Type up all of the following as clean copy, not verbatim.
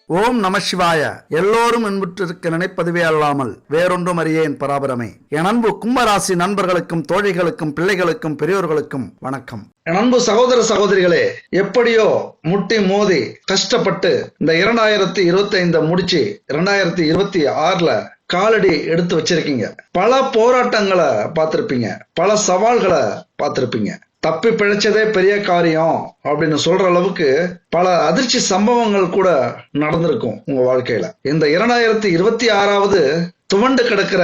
ஓம் நம சிவாய. எல்லோரும் இன்புற்றிருக்க நினைப்பதுவே அல்லாமல் வேறொன்றும் அறியேன் பராபரமே. என் அன்பு கும்பராசி நண்பர்களுக்கும் தோழிகளுக்கும் பிள்ளைகளுக்கும் பெரியோர்களுக்கும் வணக்கம். என் அன்பு சகோதர சகோதரிகளே, எப்படியோ முட்டி மோதி கஷ்டப்பட்டு இந்த 2025 முடிச்சு 2026 காலடி எடுத்து வச்சிருக்கீங்க. பல போராட்டங்களை பார்த்திருப்பீங்க, பல சவால்களை பார்த்திருப்பீங்க. தப்பி பிழைச்சதே பெரிய காரியம் அப்படின்னு சொல்ற அளவுக்கு பல அதிர்ச்சி சம்பவங்கள் கூட நடந்திருக்கும் உங்க வாழ்க்கையில. இந்த 2026 துவண்டு கிடக்கிற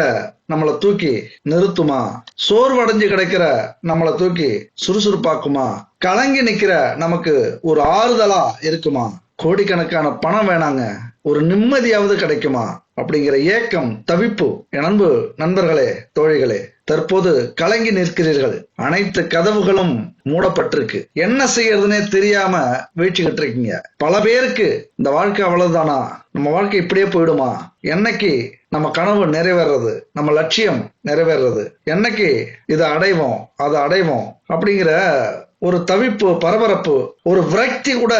நம்மளை தூக்கி நிறுத்துமா? சோர்வடைஞ்சு கிடக்கிற நம்மளை தூக்கி சுறுசுறுப்பாக்குமா? கலங்கி நிக்கிற நமக்கு ஒரு ஆறுதலா இருக்குமா? கோடிக்கணக்கான பணம் வேணாங்க, ஒரு நிம்மதியாவது கிடைக்குமா அப்படிங்கிற ஏக்கம், தவிப்பு. என் அன்பு நண்பர்களே, தோழிகளே, தற்போது கலங்கி நிற்கிறீர்கள். அனைத்து கதவுகளும் மூடப்பட்டிருக்கு. என்ன செய்யறதுன்னே தெரியாம வீழ்ச்சிக்கிட்டு இருக்கீங்க. பல பேருக்கு இந்த வாழ்க்கை அவ்வளவுதானா, நம்ம வாழ்க்கை இப்படியே போயிடுமா, என்னைக்கு நம்ம கனவு நிறைவேறது, நம்ம லட்சியம் நிறைவேறது, என்னைக்கு இதை அடைவோம் அதை அடைவோம் அப்படிங்கிற ஒரு தவிப்பு, பரபரப்பு, ஒரு விரக்தி கூட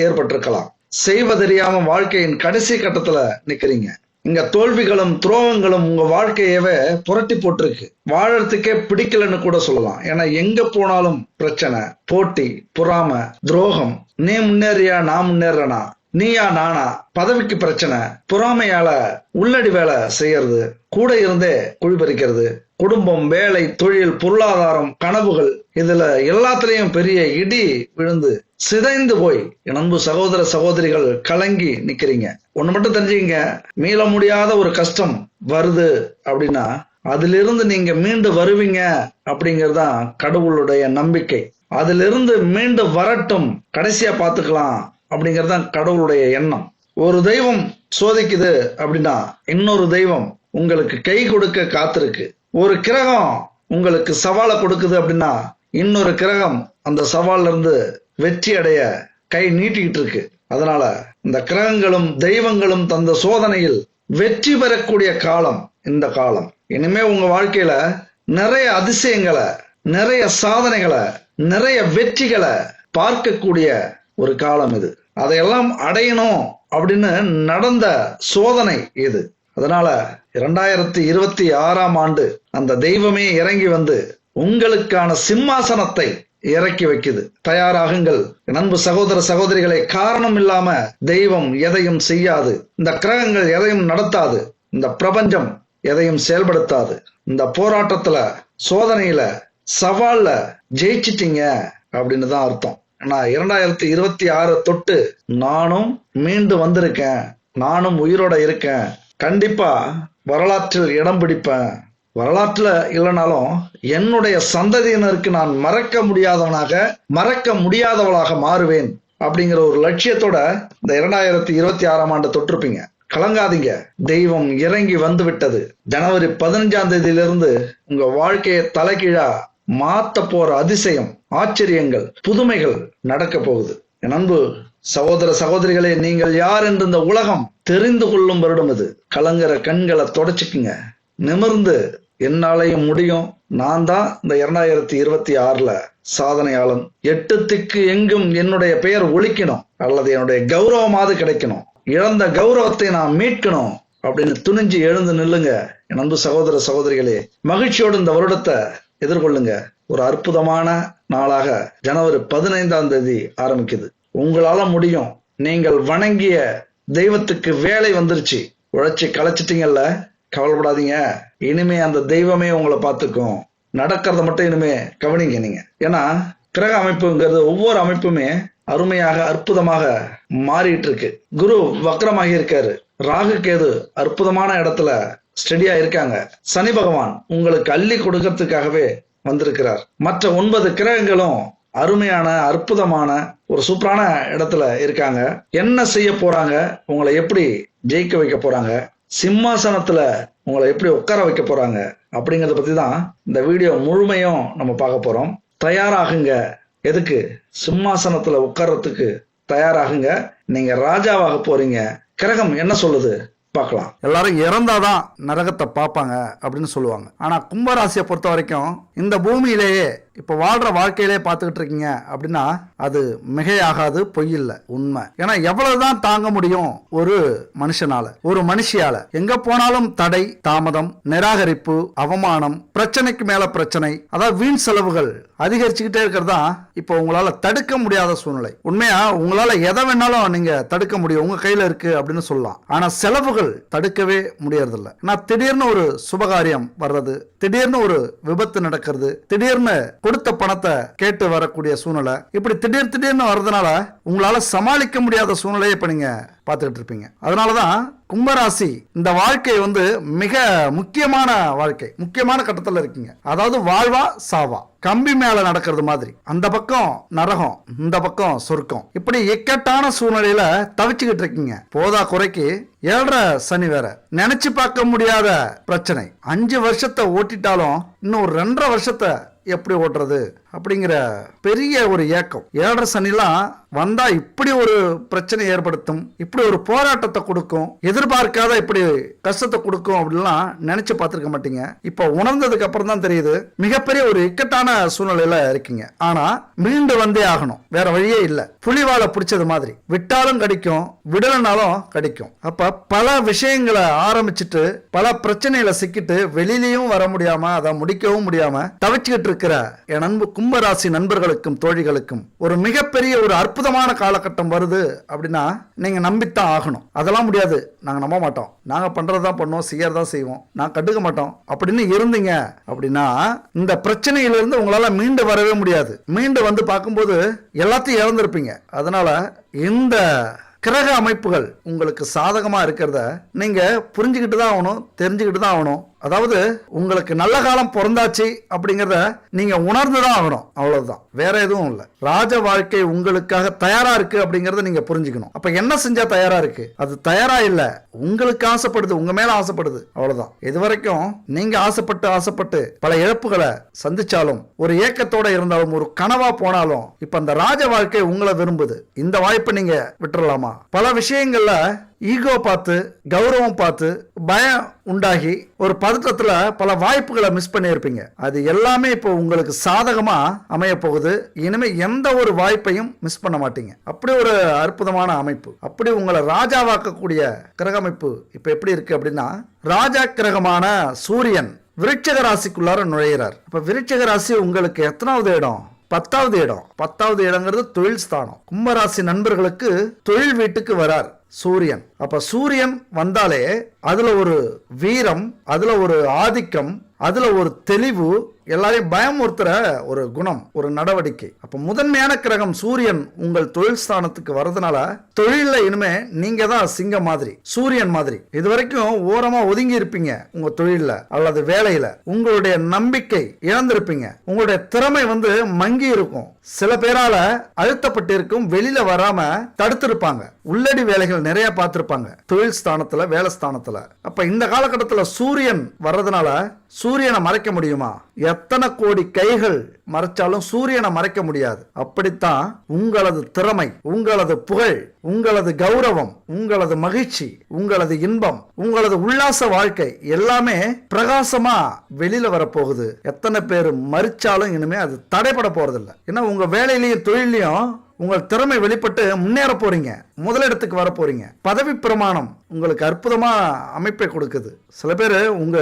ஏற்பட்டிருக்கலாம். செய்வதறியாம வாழ்க்கையின் கடைசி கட்டத்துல நிக்கிறீங்க. இங்க தோல்விகளும் துரோகங்களும் உங்க வாழ்க்கையவே புரட்டி போட்டிருக்கு. வாழறதுக்கே பிடிக்கலன்னு கூட சொல்லலாம். ஏன்னா எங்க போனாலும் பிரச்சனை, போட்டி, பொறாமை, துரோகம். நீ முன்னேறியா நான் முன்னேறனா, நீயா நானா, பதவிக்கு பிரச்சனை, பொறாமையால உள்ளடி வேலை செய்யறது, கூட இருந்தே குழிபறிக்கிறது, குடும்பம், வேலை, தொழில், பொருளாதாரம், கனவுகள், இதுல எல்லாத்துலயும் பெரிய இடி விழுந்து சிதைந்து போய் என் அன்பு சகோதர சகோதரிகள் கலங்கி நிக்கிறீங்க. ஒண்ணு மட்டும் தெரிஞ்சுங்க, மீள முடியாத ஒரு கஷ்டம் வருது அப்படின்னா அதிலிருந்து நீங்க மீண்டு வருவீங்க அப்படிங்கறதுதான் கடவுளுடைய நம்பிக்கை. அதிலிருந்து மீண்டு வரட்டும், கடைசியா பாத்துக்கலாம் அப்படிங்கறதுதான் கடவுளுடைய எண்ணம். ஒரு தெய்வம் சோதிக்குது அப்படின்னா இன்னொரு தெய்வம் உங்களுக்கு கை கொடுக்க காத்திருக்கு. ஒரு கிரகம் உங்களுக்கு சவாலை கொடுக்குது அப்படின்னா இன்னொரு கிரகம் அந்த சவால்ல இருந்து வெற்றி அடைய கை நீட்டிக்கிட்டு இருக்கு. அதனால இந்த கிரகங்களும் தெய்வங்களும் தந்த சோதனையில் வெற்றி பெறக்கூடிய காலம் இந்த காலம். இனிமே உங்க வாழ்க்கையில நிறைய அதிசயங்களை, நிறைய சாதனைகளை, நிறைய வெற்றிகளை பார்க்கக்கூடிய ஒரு காலம் இது. அதையெல்லாம் அடையணும் அப்படின்னு நடந்த சோதனை இது. அதனால 2026 அந்த தெய்வமே இறங்கி வந்து உங்களுக்கான சிம்மாசனத்தை இறக்கி வைக்குது. தயாராகுங்கள் அன்பு சகோதர சகோதரிகளை. காரணம் இல்லாம தெய்வம் எதையும் செய்யாது, இந்த கிரகங்கள் எதையும் நடத்தாது, இந்த பிரபஞ்சம் எதையும் செயல்படுத்தாது. இந்த போராட்டத்துல, சோதனையில, சவால்ல ஜெயிச்சிட்டீங்க அப்படின்னு தான் அர்த்தம். நான் 2026 தொட்டு நானும் மீண்டு வந்திருக்கேன், நானும் உயிரோட இருக்கேன், கண்டிப்பா வரலாற்றில் இடம் பிடிப்பேன், வரலாற்றுல இல்லைனாலும் என்னுடைய சந்ததியினருக்கு நான் மறக்க முடியாதவளாக மாறுவேன் அப்படிங்கிற ஒரு லட்சியத்தோட இந்த 2026 தொட்டிருப்பீங்க. கலங்காதீங்க, தெய்வம் இறங்கி வந்து விட்டது. ஜனவரி 15 உங்க வாழ்க்கையை தலைகீழா மாத்த போற அதிசயம், ஆச்சரியங்கள், புதுமைகள் நடக்க போகுது. என் அன்பு சகோதர சகோதரிகளே, நீங்கள் யார் என்று இந்த உலகம் தெரிந்து கொள்ளும் வருடம் இது. கலங்குற கண்களை தொடச்சுக்குங்க, நிமிர்ந்து என்னாலையும் முடியும், நான் தான் இந்த 2026 சாதனையாளன், 8 திக்கு எங்கும் என்னுடைய பெயர் ஒலிக்கணும், அல்லது என்னுடைய கௌரவமாவது கிடைக்கணும், இழந்த கௌரவத்தை நான் மீட்கணும் அப்படின்னு துணிஞ்சு எழுந்து நில்லுங்க. என் அன்பு சகோதர சகோதரிகளே, மகிழ்ச்சியோடு இந்த வருடத்தை எதிர்கொள்ளுங்க. ஒரு அற்புதமான நாளாக ஜனவரி 15 ஆரம்பிக்குது. உங்களால முடியும். நீங்கள் வணங்கிய தெய்வத்துக்கு வேலை வந்துருச்சு. உழைச்சி களைச்சிட்டீங்கல்ல, கவலைப்படாதீங்க. இனிமே அந்த தெய்வமே உங்களை பார்த்துக்கும். நடக்கிறத மட்டும் இனிமே கவனிங்க நீங்க. ஏன்னா கிரக அமைப்புங்கிறது ஒவ்வொரு அமைப்புமே அருமையாக, அற்புதமாக மாறிட்டு இருக்கு. குரு வக்ரமாகி இருக்காரு, ராகு கேது அற்புதமான இடத்துல ஸ்டெடியா இருக்காங்க, சனி பகவான் உங்களுக்கு அள்ளி கொடுக்கறதுக்காகவே வந்திருக்கிறார். மற்ற 9 கிரகங்களும் அருமையான, அற்புதமான ஒரு சூப்பரான இடத்துல இருக்காங்க. என்ன செய்ய போறாங்க, உங்களை எப்படி ஜெயிக்க வைக்க போறாங்க, சிம்மாசனத்துல உங்களை எப்படி உட்கார வைக்க போறாங்க அப்படிங்கறத பத்தி தான் இந்த வீடியோ முழுமையும் நம்ம பார்க்க போறோம். தயாராகுங்க. எதுக்கு? சிம்மாசனத்துல உட்கார்றதுக்கு தயாராகுங்க. நீங்க ராஜாவாக போறீங்க. கிரகம் என்ன சொல்லுது பார்க்கலாம். எல்லாரும் இறந்தாதான் நரகத்தை பார்ப்பாங்க அப்படின்னு சொல்லுவாங்க. ஆனா கும்பராசியை பொறுத்த வரைக்கும் இந்த பூமியிலேயே இப்போ வாழ்ற வாழ்க்கையிலே பார்த்துக்கிட்டு இருக்கீங்க அப்படின்னா அது மிகையாகாது, பொய் இல்லை, உண்மை. ஏன்னா எவ்வளவுதான் தாங்க முடியும் ஒரு மனுஷனால, ஒரு மனுஷியால? எங்க போனாலும் தடை, தாமதம், நிராகரிப்பு, அவமானம், பிரச்சனைக்கு மேல பிரச்சனை, அதாவது வீண் செலவுகள் அதிகரிச்சுக்கிட்டே இருக்கிறதா இப்போ உங்களால தடுக்க முடியாத சூழ்நிலை. உண்மையா உங்களால எதை வேணாலும் நீங்க தடுக்க முடியும், உங்க கையில இருக்கு அப்படின்னு சொல்லலாம். ஆனா செலவுகள் தடுக்கவே முடியறதில்ல. நான் திடீர்னு ஒரு சுபகாரியம் வர்றது, திடீர்னு ஒரு விபத்து நடக்கிறது, திடீர்னு கொடுத்த பணத்தை கேட்டு வரக்கூடிய சூழ்நிலை, இப்படி திடீர்னு வர்றதுனால உங்களால சமாளிக்க முடியாத சூழ்நிலையை இப்ப நீங்க பார்த்துக்கிட்டு இருப்பீங்க. அதனாலதான் கும்பராசி இந்த வாழ்க்கை மிக முக்கியமான வாழ்க்கை, முக்கியமான கட்டத்தில் இருக்கீங்க. அதாவது வாழ்வா சாவா, கம்பி மேல நடக்கிறது மாதிரி. அந்த பக்கம் நரகம், இந்த பக்கம் சொர்க்கம். இப்படி இக்கட்டான சூழ்நிலையில தவிச்சுக்கிட்டு இருக்கீங்க. போதா குறைக்கு 7.5 சனி வேற, நினைச்சு பார்க்க முடியாத பிரச்சனை. 5 வருஷத்தை ஓட்டிட்டாலும் இன்னும் ஒரு 2.5 வருஷத்தை எப்படி ஓட்டுறது அப்படிங்கிற பெரிய ஒரு ஏக்கம். 7.5 சனிலாம் வந்தா இப்படி ஒரு பிரச்சனை ஏற்படுத்தும், இப்படி ஒரு போராட்டத்தை கொடுக்கும், எதிர்பார்க்காத இப்படி கஷ்டத்தை கொடுக்கும் அப்படின்லாம் நினைச்சு பார்த்திருக்க மாட்டீங்க. இப்ப உணர்ந்ததுக்கு அப்புறம் தான் தெரியுது மிகப்பெரிய ஒரு இக்கட்டான சூழ்நிலையில இருக்கீங்க. ஆனா மீண்டு வந்தே ஆகணும், வேற வழியே இல்ல. புலிவாலை பிடிச்சது மாதிரி, விட்டாலும் கடிக்கும், விடலனாலும் கடிக்கும். அப்ப பல விஷயங்களை ஆரம்பிச்சுட்டு பல பிரச்சனைகளை சிக்கிட்டு வெளியிலையும் வர முடியாம அதை முடிக்கவும் முடியாம தவிச்சுக்கிட்டு இருக்கிற என் அன்பு கும்பராசி நண்பர்களுக்கும் தோழிகளுக்கும் ஒரு மிகப்பெரிய ஒரு அற்புதமான காலகட்டம் வருது அப்படின்னா நீங்க நம்பித்தான் ஆகணும். அதெல்லாம் முடியாது, நாங்க நம்ப மாட்டோம், நாங்க பண்றதுதான் பண்ணுவோம், செய்யறதான் செய்வோம், நான் கண்டுக்க மாட்டோம் அப்படின்னு இருந்தீங்க அப்படின்னா இந்த பிரச்சனையிலிருந்து உங்களால மீண்டு வரவே முடியாது. மீண்டு வந்து பார்க்கும்போது எல்லாத்தையும் இழந்திருப்பீங்க. அதனால இந்த கிரக அமைப்புகள் உங்களுக்கு சாதகமா இருக்கிறத நீங்க புரிஞ்சுக்கிட்டு தான் ஆகணும், தெரிஞ்சுக்கிட்டு தான் ஆகணும். அதாவது உங்களுக்கு நல்ல காலம் பிறந்தாச்சு அப்படிங்கிறத நீங்க உணர்ந்துதான் ஆகணும், அவ்வளவுதான், வேற எதுவும் இல்லை. ராஜ வாழ்க்கை உங்களுக்காக தயாரா இருக்கு அப்படிங்கறத நீங்க புரிஞ்சுக்கணும். அப்ப என்ன செஞ்சா தயாரா இருக்கு? அது தயாரா இல்ல, உங்களுக்கு ஆசைப்படுது, உங்க மேல ஆசைப்படுது, அவ்வளவுதான். இதுவரைக்கும் நீங்க ஆசைப்பட்டு பல இழப்புகளை சந்திச்சாலும், ஒரு ஏக்கத்தோட இருந்தாலும், ஒரு கனவா போனாலும், இப்ப அந்த ராஜ வாழ்க்கை உங்களை விரும்புது. இந்த வாய்ப்பை நீங்க விட்டுறலாமா? பல விஷயங்கள்ல ஈகோ பார்த்து, கௌரவம் பார்த்து, பயம் உண்டாகி ஒரு பதட்டத்துல பல வாய்ப்புகளை மிஸ் பண்ணியிருப்பீங்க. அது எல்லாமே இப்போ உங்களுக்கு சாதகமா அமைய போகுது. இனிமே எந்த ஒரு வாய்ப்பையும் மிஸ் பண்ண மாட்டீங்க. அப்படி ஒரு அற்புதமான அமைப்பு, அப்படி உங்களை ராஜாவாக்கக்கூடிய கிரக அமைப்பு இப்ப எப்படி இருக்கு அப்படின்னா, ராஜா கிரகமான சூரியன் விருட்சிக ராசிக்குள்ளார நுழைகிறார். இப்ப விருட்சிக ராசி உங்களுக்கு எத்தனாவது இடம்? 10வது இடம். 10வது இடங்கிறது தொழில் ஸ்தானம். கும்பராசி நண்பர்களுக்கு தொழில் வீட்டுக்கு வரார் சூரியன். அப்ப சூரியன் வந்தாலே அதுல ஒரு வீரம், அதுல ஒரு ஆதிக்கம், அதுல ஒரு தெளிவு, எல்லாரையும் பயமுறுத்துற ஒரு குணம், ஒரு நடவடிக்கை. அப்ப முதன்மையான கிரகம் சூரியன் உங்கள் தொழில் ஸ்தானத்துக்கு வரதுனால தொழில இனிமே நீங்க தான் சிங்கம் மாதிரி, சூரியன் மாதிரி. இது வரைக்கும் ஓரமா ஒதுங்கி இருப்பீங்க உங்க தொழில அல்லது வேலையில. உங்களுடைய நம்பிக்கை இழந்திருப்பீங்க, உங்களுடைய திறமை மங்கி இருக்கும். சில பேரால அழுத்தப்பட்டு இருக்கும், வெளியில வராம தடுத்திருப்பாங்க. உள்ளடி வேலைகள் நிறைய பார்த்திருப்பாங்க தொழில் ஸ்தானத்துல, வேலை ஸ்தானத்துல. அப்ப இந்த காலகட்டத்துல சூரியன் வர்றதுனால சூரியனை மறைக்க முடியுமா? எத்தனை கோடி கைகள் மறைச்சாலும் சூரியனை மறைக்க முடியாது. அப்படித்தான் உங்களது திறமை, உங்களது புகழ், உங்களது கௌரவம், உங்களது மகிழ்ச்சி, உங்களது இன்பம், உங்களது உல்லாச வாழ்க்கை எல்லாமே பிரகாசமா வெளியில வரப்போகுது. எத்தனை பேர் மறிச்சாலும் இனிமே அது தடைபட போறதில்லை. ஏன்னா உங்க வேலையிலையும் தொழிலையும் உங்கள் திறமை வெளிப்பட்டு முன்னேற போறீங்க, முதலிடத்துக்கு வர போறீங்க. பதவி பிரமாணம் உங்களுக்கு அற்புதமா அமைப்பை கொடுக்குது. சில பேர் உங்க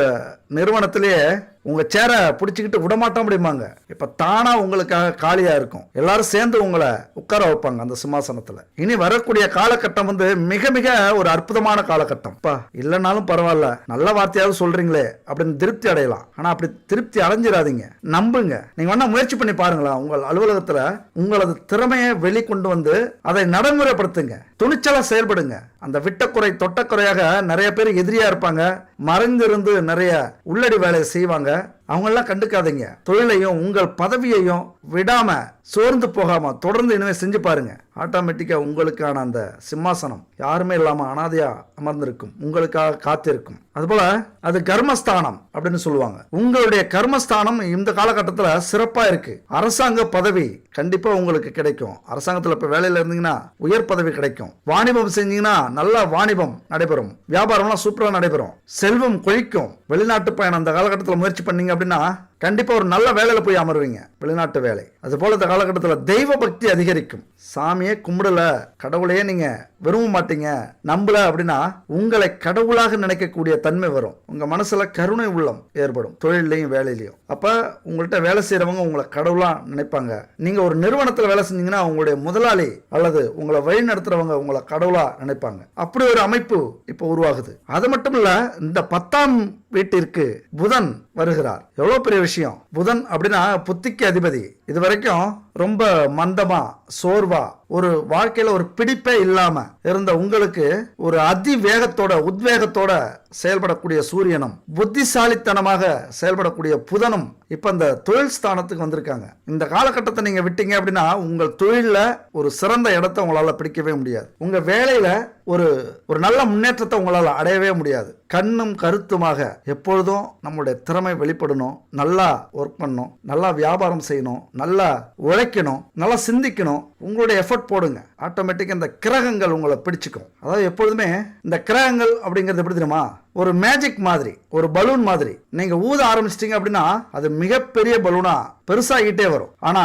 நிறுவனத்திலேயே உங்க சேரை பிடிச்சிக்கிட்டு விடமாட்டோம் அப்படிம்பாங்க. இப்ப தானா உங்களுக்காக காலியா இருக்கும், எல்லாரும் சேர்ந்து உங்களை உட்கார வைப்பாங்க அந்த சிம்மாசனத்துல. இனி வரக்கூடிய காலகட்டம் மிக மிக ஒரு அற்புதமான காலகட்டம். இல்லைனாலும் பரவாயில்ல, நல்ல வார்த்தையாவது சொல்றீங்களே அப்படின்னு திருப்தி அடையலாம். ஆனா அப்படி திருப்தி அடைஞ்சிடாதீங்க, நம்புங்க. நீங்க வேணா முயற்சி பண்ணி பாருங்களா. உங்கள் அலுவலகத்துல உங்களது திறமையை வெளிக்கொண்டு அதை நடைமுறைப்படுத்துங்க, துணிச்சலா செயல்படுங்க. அந்த விட்டக்குறை தொட்டக்குறையாக நிறைய பேர் எதிரியா இருப்பாங்க, மறைந்திருந்து நிறைய உள்ளடி வேலையை செய்வாங்க. அவங்களெல்லாம் கண்டுக்காதீங்க. தொழிலையும் உங்கள் பதவியையும் விடாம சோர்ந்து போகாம தொடர்ந்து இனிமே செஞ்சு பாருங்க. ஆட்டோமேட்டிக்கா உங்களுக்கான அந்த சிம்மாசனம் யாருமே இல்லாம அனாதையா அமர்ந்திருக்கும், உங்களுக்காக காத்திருக்கும். அதுபோல அது கர்மஸ்தானம் அப்படின்னு சொல்லுவாங்க. உங்களுடைய கர்மஸ்தானம் இந்த காலகட்டத்தில் சிறப்பா இருக்கு. அரசாங்க பதவி கண்டிப்பா உங்களுக்கு கிடைக்கும். அரசாங்கத்தில் இப்ப வேலையில இருந்தீங்கன்னா உயர் பதவி கிடைக்கும். வாணிபம் செஞ்சீங்கன்னா நல்ல வாணிபம் நடைபெறும். வியாபாரம்லாம் சூப்பரா நடைபெறும். செல்வம் கொழிக்கும். வெளிநாட்டு பயணம் அந்த காலகட்டத்தில் முயற்சி பண்ணீங்க அப்படின்னா கண்டிப்பா ஒரு நல்ல வேலையில போய் அமருவீங்க, வெளிநாட்டு வேலை. அது போல இந்த காலகட்டத்தில் தெய்வ பக்தி அதிகரிக்கும். சாமியே கும்பிடல, கடவுளையே நீங்க விரும்ப மாட்டீங்க, நம்பல அப்படின்னா உங்களை கடவுளாக நினைக்கக்கூடிய தன்மை வரும். உங்க மனசுல கருணை உள்ளம் ஏற்படும், தொழிலையும் வேலையிலையும். அப்ப உங்கள்கிட்ட வேலை செய்யறவங்க உங்களை கடவுளா நினைப்பாங்க. நீங்க ஒரு நிறுவனத்தில் வேலை செஞ்சீங்கன்னா உங்களுடைய முதலாளி அல்லது உங்களை வழி நடத்துறவங்க உங்களை கடவுளா நினைப்பாங்க. அப்படி ஒரு அமைப்பு இப்போ உருவாகுது. அது மட்டும் இல்ல, இந்த 10ஆம் வீட்டிற்கு புதன் வருகிறார். எவ்வளவு பெரிய விஷயம். புதன் அப்படின்னா புத்திக்கு அதிபதி. இது வரைக்கும் ரொம்ப மந்தமா, சோர்வா, ஒரு வாழ்க்கையில ஒரு பிடிப்பே இல்லாம இருந்த உங்களுக்கு ஒரு அதிவேகத்தோட, உத்வேகத்தோட செயல்படக்கூடிய சூரியனும், புத்திசாலித்தனமாக செயல்படக்கூடிய புதனும் இப்ப இந்த தொழில் ஸ்தானத்துக்கு வந்திருக்காங்க. இந்த காலகட்டத்தை நீங்க விட்டீங்க அப்படின்னா உங்கள் தொழில ஒரு சிறந்த இடத்தை உங்களால பிடிக்கவே முடியாது. உங்க வேலையில ஒரு நல்ல முன்னேற்றத்தை உங்களால் அடையவே முடியாது. கண்ணும் கருத்துமாக எப்பொழுதும் நம்மளுடைய திறமை வெளிப்படணும், நல்லா ஒர்க் பண்ணணும், நல்லா வியாபாரம் செய்யணும், நல்லா உழைக்கணும், நல்லா சிந்திக்கணும். உங்களுடைய எஃபர்ட் போடுங்க, ஆட்டோமேட்டிக்காக இந்த கிரகங்கள் உங்களை பிடிச்சிக்கும். அதாவது எப்பொழுதுமே இந்த கிரகங்கள் அப்படிங்கிறது எப்படி தெரியுமா, ஒரு மேஜிக் மாதிரி, ஒரு பலூன் மாதிரி. நீங்க ஊத ஆரம்பிச்சிட்டீங்க அப்படின்னா அது மிகப்பெரிய பலூனா பெருசாகிட்டே வரும். ஆனா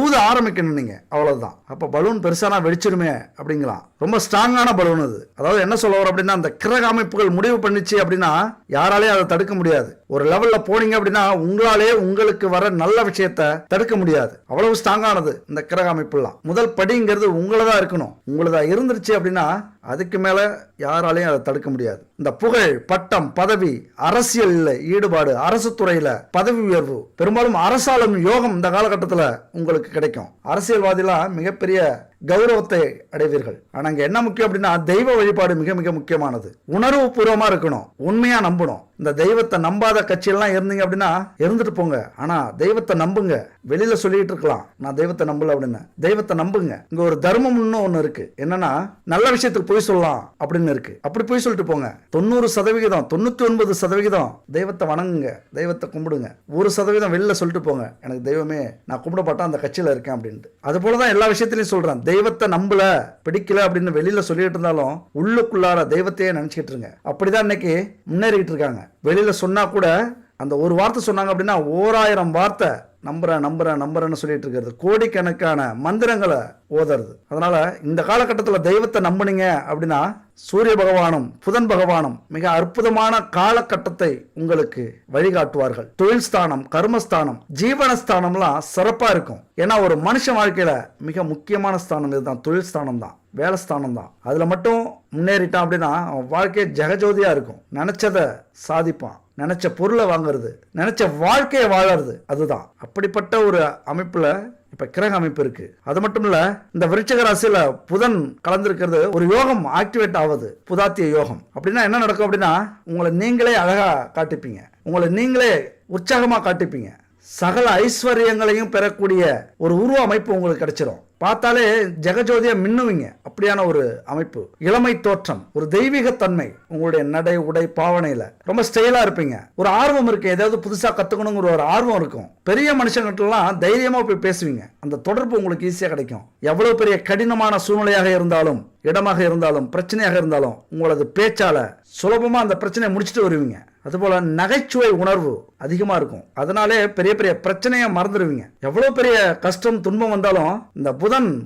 ஊத ஆரம்பிக்கணும் நீங்க, அவ்வளவுதான். அப்ப பலூன் பெருசானா வெடிச்சிருமே அப்படிங்கலாம். ரொம்ப ஸ்ட்ராங்கான பலூன் அது. அதாவது என்ன சொல்ல வரும் அப்படின்னா, அந்த கிரக அமைப்புகள் முடிவு பண்ணிச்சு அப்படின்னா யாராலையும் அதை தடுக்க முடியாது. ஒரு லெவல்ல போனீங்க அப்படின்னா உங்களாலே உங்களுக்கு வர நல்ல விஷயத்தை தடுக்க முடியாது. அவ்வளவு ஸ்ட்ராங்கானது இந்த கிரக அமைப்புலாம். முதல் படிங்கிறது உங்களதான் இருக்கணும். உங்களதா இருந்துருச்சு அப்படின்னா அதுக்கு மேல யாராலையும் அதை தடுக்க முடியாது. இந்த புகழ், பட்டம், பதவி, அரசியல் ஈடுபாடு, அரசு துறையில பதவி உயர்வு, பெரும்பாலும் அரசாளும் யோகம் இந்த காலகட்டத்தில் உங்களுக்கு கிடைக்கும். அரசியல்வாதிலாம் மிகப்பெரிய கௌரவத்தை அடைவீர்கள். ஆனா இங்க என்ன முக்கியம் அப்படின்னா, தெய்வ வழிபாடு மிக மிக முக்கியமானது. உணர்வு பூர்வமா இருக்கணும், உண்மையா நம்பணும். இந்த தெய்வத்தை நம்பாத கட்சியெல்லாம் இருந்தீங்க அப்படின்னா இருந்துட்டு போங்க. ஆனா தெய்வத்தை நம்புங்க. வெளியில சொல்லிட்டு இருக்கலாம் நான் தெய்வத்தை நம்பல அப்படின்னு. தெய்வத்தை நம்புங்க. இங்க ஒரு தர்மம்னு ஒண்ணு இருக்கு. என்னன்னா, நல்ல விஷயத்துக்கு போய் சொல்லலாம் அப்படின்னு இருக்கு. அப்படி போய் சொல்லிட்டு போங்க. 90%, 99% தெய்வத்தை வணங்குங்க, தெய்வத்தை கும்பிடுங்க. 1% வெளியில சொல்லிட்டு போங்க, எனக்கு தெய்வமே நான் கும்பிட மாட்டேன், அந்த கட்சியில இருக்கேன் அப்படின்ட்டு. அது போலதான் எல்லா விஷயத்திலையும் சொல்றேன். தெய்வத்தை நம்பல, பிடிக்கல அப்படின்னு வெளியில சொல்லிட்டு இருந்தாலும் உள்ளுக்குள்ளார தெய்வத்தையே நினைச்சிட்டு இருங்க. அப்படிதான் இன்னைக்கு முன்னேறிட்டு இருக்காங்க. வெளியில சொன்னா கூட அந்த ஒரு வார்த்தை சொன்னாங்க அப்படின்னா 1000 வார்த்தை நம்புறேன்னு சொல்லிட்டு இருக்கிறது, கோடிக்கணக்கான மந்திரங்களை ஓதுறது. அதனால இந்த காலகட்டத்தில் தெய்வத்தை நம்புனீங்க அப்படின்னா சூரிய பகவானும் புதன் பகவானும் மிக அற்புதமான காலகட்டத்தை உங்களுக்கு வழிகாட்டுவார்கள். தொழில் ஸ்தானம், கர்மஸ்தானம், ஜீவனஸ்தானம்லாம் சிறப்பா இருக்கும். ஏன்னா ஒரு மனுஷன் வாழ்க்கையில மிக முக்கியமான ஸ்தானம் இதுதான், தொழில் ஸ்தானம் தான், வேலை ஸ்தானம் தான். அதுல மட்டும் முன்னேறிட்டான் அப்படின்னா அவன் வாழ்க்கையை ஜெகஜோதியா இருக்கும். நினைச்சதை சாதிப்பான், நினைச்ச பொருளை வாங்குறது, நினைச்ச வாழ்க்கையை வாழறது. அதுதான் அப்படிப்பட்ட ஒரு அமைப்புல இப்ப கிரக அமைப்பு இருக்கு. அது மட்டும் இல்ல, இந்த விருச்சிக ராசியில புதன் கலந்திருக்கிறது ஒரு யோகம் ஆக்டிவேட் ஆகுது, புதாத்திய யோகம். அப்படின்னா என்ன நடக்கும் அப்படின்னா, உங்களை நீங்களே அழகா காட்டிப்பீங்க, உங்களை நீங்களே உற்சாகமா காட்டிப்பீங்க, சகல ஐஸ்வர்யங்களையும் பெறக்கூடிய ஒரு உருவ அமைப்பு உங்களுக்கு கிடைச்சிடும். பார்த்தாலே ஜெகஜோதியா மின்னுவீங்க. அப்படியான ஒரு அமைப்பு, இளமை தோற்றம், ஒரு தெய்வீக தன்மை உங்களுடைய நடை, உடை, பாவனையில ரொம்ப ஸ்டைலா இருப்பீங்க. ஒரு ஆர்வம் இருக்கு, ஏதாவது புதுசா கத்துக்கணுங்கிற ஒரு ஆர்வம் இருக்கும். பெரிய மனுஷங்கிட்டலாம் தைரியமா போய் பேசுவீங்க. அந்த தொடர்பு உங்களுக்கு ஈஸியா கிடைக்கும். எவ்வளவு பெரிய கடினமான சூழ்நிலையாக இருந்தாலும், இடமாக இருந்தாலும், பிரச்சனையாக இருந்தாலும் உங்களது பேச்சால சுலபமா அந்த பிரச்சனையை முடிச்சுட்டு வருவீங்க. அதுபோல நகைச்சுவை உணர்வு அதிகமா இருக்கும். அதனாலே பெரிய பெரிய பிரச்சனையை மறந்துடுவீங்க. எவ்வளவு பெரிய கஷ்டம், துன்பம் வந்தாலும் இந்த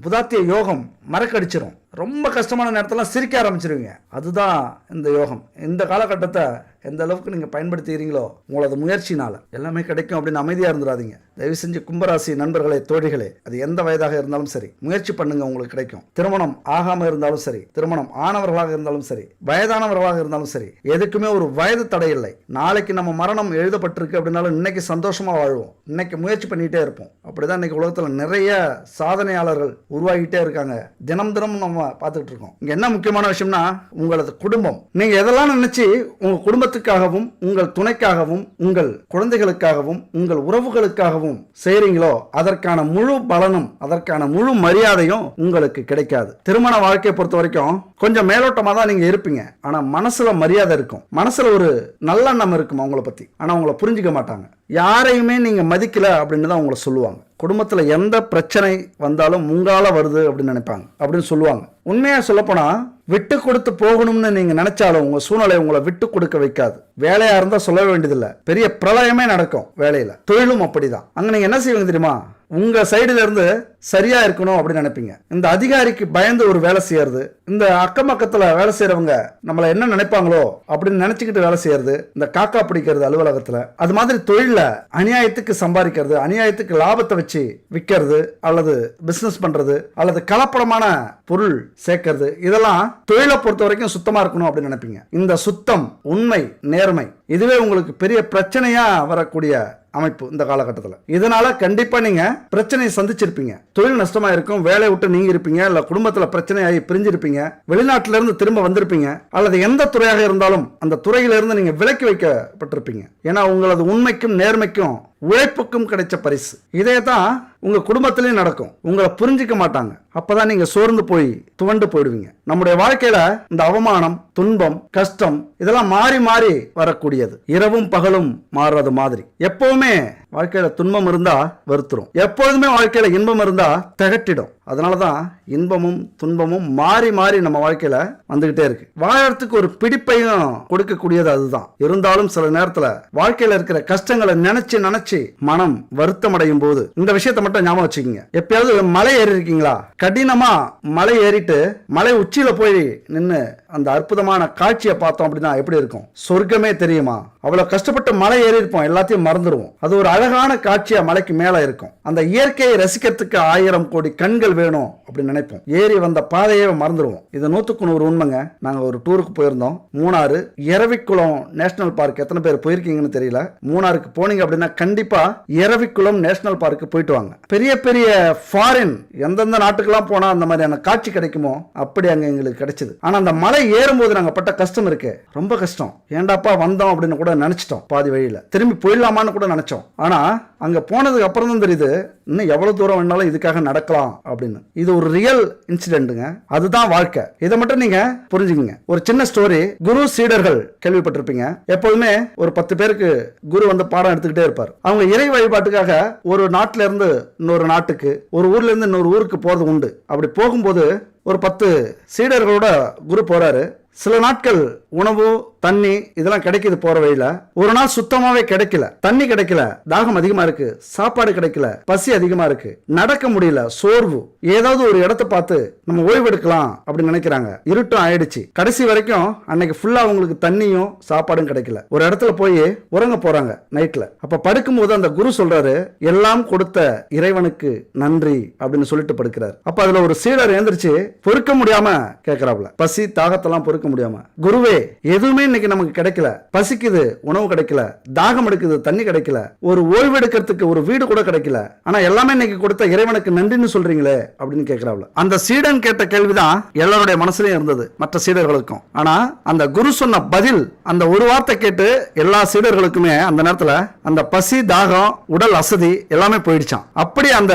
புதாத்திய யோகம் மறக்கடிச்சிரும். ரொம்ப கஷ்டமான நேரத்துல சிரிக்க ஆரம்பிச்சிருவீங்க. அதுதான் இந்த யோகம். இந்த காலகட்டத்தை எந்த அளவுக்கு நீங்க பயன்படுத்துகிறீங்களோ உங்களது முயற்சினால எல்லாமே கிடைக்கும் அப்படின்னு அமைதியா இருந்துடாதீங்க. தயவு செஞ்சு கும்பராசி நண்பர்களே, தோழிகளே, அது எந்த வயதாக இருந்தாலும் சரி முயற்சி பண்ணுங்க, உங்களுக்கு கிடைக்கும். திருமணம் ஆகாம இருந்தாலும் சரி, திருமணம் ஆனவர்களாக இருந்தாலும் சரி, வயதானவர்களாக இருந்தாலும் சரி, எதுக்குமே ஒரு வயது தடை இல்லை. நாளைக்கு நம்ம மரணம் எழுதப்பட்டிருக்கு அப்படின்னாலும் இன்னைக்கு சந்தோஷமா வாழ்வோம், இன்னைக்கு முயற்சி பண்ணிட்டே இருப்போம். அப்படிதான் இன்னைக்கு உலகத்துல நிறைய சாதனையாளர்கள் உருவாகிட்டே இருக்காங்க. தினம் தினம் நம்ம பார்த்துட்டு இருக்கோம். இங்க என்ன முக்கியமான விஷயம்னா, உங்களது குடும்பம். நீங்க எதெல்லாம் நினைச்சு உங்க குடும்பத்துக்காகவும், உங்கள் துணைக்காகவும், உங்கள் குழந்தைகளுக்காகவும், உங்கள் உறவுகளுக்காகவும் செய்றீங்களோ அதற்கான முழு பலனும், அதற்கான முழு மரியாதையும் உங்களுக்கு கிடைக்காது. திருமண வாழ்க்கையை பொறுத்த வரைக்கும் கொஞ்சம் மேலோட்டமா தான் நீங்க இருப்பீங்க. ஆனா மனசுல மரியாதை இருக்கும், மனசுல ஒரு நல்லெண்ணம் இருக்கும் அவங்கள பத்தி. ஆனா உங்களை புரிஞ்சுக்க மாட்டாங்க. யாரையுமே நீங்க மதிக்கல அப்படின்னு தான் உங்களை சொல்லுவாங்க. குடும்பத்துல எந்த பிரச்சனை வந்தாலும் உங்களால வருது அப்படின்னு நினைப்பாங்க அப்படின்னு சொல்லுவாங்க. உண்மையா சொல்லப்போனா விட்டு கொடுத்து போகணும்னு நீங்க நினைச்சாலும் உங்க சூழ்நிலை உங்களை விட்டு கொடுக்க வைக்காது. வேலையா இருந்தா சொல்ல வேண்டியதில்லை, பெரிய பிரளயமே நடக்கும் வேலையில. தொழிலும் அப்படிதான். அங்க நீங்க என்ன செய்வீங்க தெரியுமா? உங்க சைடுல இருந்து சரியா இருக்கணும் அப்படின்னு நினைப்பீங்க. இந்த அதிகாரிக்கு பயந்து ஒரு வேலை செய்யறது, இந்த அக்கம் பக்கத்துல வேலை செய்யறவங்க நம்மள என்ன நினைப்பாங்களோ அப்படின்னு நினைச்சுக்கிட்டு வேலை செய்யறது, இந்த காக்கா பிடிக்கிறது அலுவலகத்துல, அது மாதிரி தொழில அநியாயத்துக்கு சம்பாதிக்கிறது, அநியாயத்துக்கு லாபத்தை வச்சு விற்கிறது, அல்லது பிசினஸ் பண்றது, அல்லது கலப்படமான பொருள் சேர்க்கிறது, இதெல்லாம் தொழிலை பொறுத்த வரைக்கும் சுத்தமா இருக்கணும் அப்படின்னு நினைப்பீங்க. இந்த சுத்தம், உண்மை, நேர்மை இதுவே உங்களுக்கு பெரிய பிரச்சனையா வரக்கூடிய அமைப்பு இந்த காலகட்டத்தில். இதனால கண்டிப்பா நீங்க பிரச்சனையை சந்திச்சிருப்பீங்க. தொழில் நஷ்டமா இருக்கும், வேலையை விட்டு நீங்க இருப்பீங்க, இல்ல குடும்பத்துல பிரச்சனையாகி பிரிஞ்சிருப்பீங்க, வெளிநாட்டில இருந்து திரும்ப வந்திருப்பீங்க, அல்லது எந்த துறையாக இருந்தாலும் அந்த துறையில இருந்து நீங்க விலக்கி வைக்கப்பட்டிருப்பீங்க. ஏன்னா உங்களது உண்மைக்கும் நேர்மைக்கும் உழைப்புக்கும் கிடைச்ச பரிசு. இதே தான் உங்க குடும்பத்திலையும் நடக்கும். உங்களை புரிஞ்சிக்க மாட்டாங்க. அப்பதான் நீங்க சோர்ந்து போய் துவண்டு போயிடுவீங்க. நம்முடைய வாழ்க்கையில இந்த அவமானம், துன்பம், கஷ்டம் இதெல்லாம் மாறி மாறி வரக்கூடியது. இரவும் பகலும் மாறுறது மாதிரி. எப்பவுமே வாழ்க்கையில துன்பம் இருந்தா வருத்துரும், எப்பொழுதுமே வாழ்க்கையில இன்பம் இருந்தா திகட்டிடும். அதனாலதான் இன்பமும் துன்பமும் மாறி மாறி நம்ம வாழ்க்கையில வந்துகிட்டே இருக்கு. வாழறதுக்கு ஒரு பிடிப்பையும் கொடுக்கக்கூடியது அதுதான். இருந்தாலும் சில நேரத்துல வாழ்க்கையில இருக்கிற கஷ்டங்களை நினைச்சு நினைச்சு மனம் வருத்தம் அடையும் போது இந்த விஷயத்தை மட்டும் ஞாபகம் வச்சுக்கோங்க. எப்பயாவது மலை ஏறி இருக்கீங்களா? கடினமா மலை ஏறிட்டு மலை உச்சியில போய் நின்று அந்த அற்புதமான காட்சியை பார்த்தோம் அப்படின்னா எப்படி இருக்கும்? சொர்க்கமே தெரியுமா? அவ்வளவு கஷ்டப்பட்டு மலை ஏறி இருப்போம், எல்லாத்தையும் மறந்துடுவோம். அது ஒரு அழகான காட்சியா மலைக்கு மேல இருக்கும். அந்த இயற்கையை ரசிக்கிறதுக்கு 1000 கோடி கண்கள் வேணும் அப்படின்னு நினைப்போம். ஏறி வந்த பாதையே மறந்துடுவோம். இது 100க்கு 100 உண்மைங்க. நாங்க ஒரு டூருக்கு போயிருந்தோம். Munnar Eravikulam national park. எத்தனை பேர் போயிருக்கீங்கன்னு தெரியல. மூணாருக்கு போனீங்க அப்படின்னா கண்டிப்பா எரவிக்குளம் நேஷனல் பார்க்கு போயிட்டு வாங்க. பெரிய பெரிய ஃபாரின் எந்தெந்த நாட்டுக்கெல்லாம் போனா அந்த மாதிரியான காட்சி கிடைக்குமோ அப்படி அங்க எங்களுக்கு கிடைச்சது. ஆனா அந்த மலை ஏறும்போது நாங்க பட்ட கஷ்டம் இருக்கு, ரொம்ப கஷ்டம். ஏண்டாப்பா வந்தோம் அப்படின்னு கூட நினைச்சிட்டோம். பாதி வழியில திரும்பி போயிடலாமான்னு கூட நினைச்சோம். ஆனா அங்க போனதுக்கு அப்புறம் தான் தெரியுது இன்னும் எவ்வளவு தூரம் வேணாலும் இதுக்காக நடக்கலாம் அப்படின்னு. இது ஒரு ரியல் இன்சிடென்ட்ங்க. அதுதான் வாழ்க்கை. இதை மட்டும் நீங்க புரிஞ்சுக்கங்க. ஒரு சின்ன ஸ்டோரி. குரு சீடர்கள் கேள்விப்பட்டிருப்பீங்க. எப்போதுமே ஒரு 10 பேருக்கு குரு வந்து பாடம் எடுத்துக்கிட்டே இருப்பார். அவங்க இறை வழிபாட்டுக்காக ஒரு நாட்டில இருந்து இன்னொரு நாட்டுக்கு, ஒரு ஊர்ல இருந்து இன்னொரு ஊருக்கு போறது உண்டு. அப்படி போகும்போது ஒரு 10 சீடர்களோட குரு போறாரு. சில நாட்கள் உணவு, தண்ணி இதெல்லாம் கிடைக்குது போற வழியில. ஒரு நாள் சுத்தமாவே கிடைக்கல, தண்ணி கிடைக்கல, தாகம் அதிகமா இருக்கு, சாப்பாடு கிடைக்கல, பசி அதிகமா இருக்கு, நடக்க முடியல, சோர்வு. ஏதாவது ஒரு இடத்தை பார்த்து நம்ம ஓய்வு எடுக்கலாம் அப்படின்னு நினைக்கிறாங்க. இருட்டும் ஆயிடுச்சு. கடைசி வரைக்கும் அன்னைக்கு ஃபுல்லா அவங்களுக்கு தண்ணியும் சாப்பாடும் கிடைக்கல. ஒரு இடத்துல போய் உறங்க போறாங்க நைட்ல. அப்ப படுக்கும் போது அந்த குரு சொல்றாரு, எல்லாம் கொடுத்த இறைவனுக்கு நன்றி அப்படின்னு சொல்லிட்டு படுக்கிறார். அப்ப அதுல ஒரு சீடர் எழுந்திருச்சு பொறுக்க முடியாம கேட்கிறாப்ல, பசி தாகத்தெல்லாம் பொறுக்க முடியாம, குருவே எதுவுமே இன்னைக்கு நமக்கு கிடைக்கல, பசிக்குது, உணவு கிடைக்கல, தாகம் எடுக்குது, தண்ணி கிடைக்கல, ஒரு ஓய்வு எடுக்கிறதுக்கு ஒரு வீடு கூட கிடைக்கல, ஆனா எல்லாமே இன்னைக்கு கொடுத்த இறைவனுக்கு நன்றின்னு சொல்றீங்களே அப்படின்னு கேட்கிறாப்ல. அந்த சீடன் கேட்ட கேள்விதான் எல்லாருடைய மனசுலயும் இருந்தது, மற்ற சீடர்களுக்கும். ஆனா அந்த குரு சொன்ன பதில், அந்த ஒரு வார்த்தை கேட்டு எல்லா சீடர்களுக்குமே அந்த நேரத்துல அந்த பசி, தாகம், உடல் அசதி எல்லாமே போயிடுச்சான். அப்படி அந்த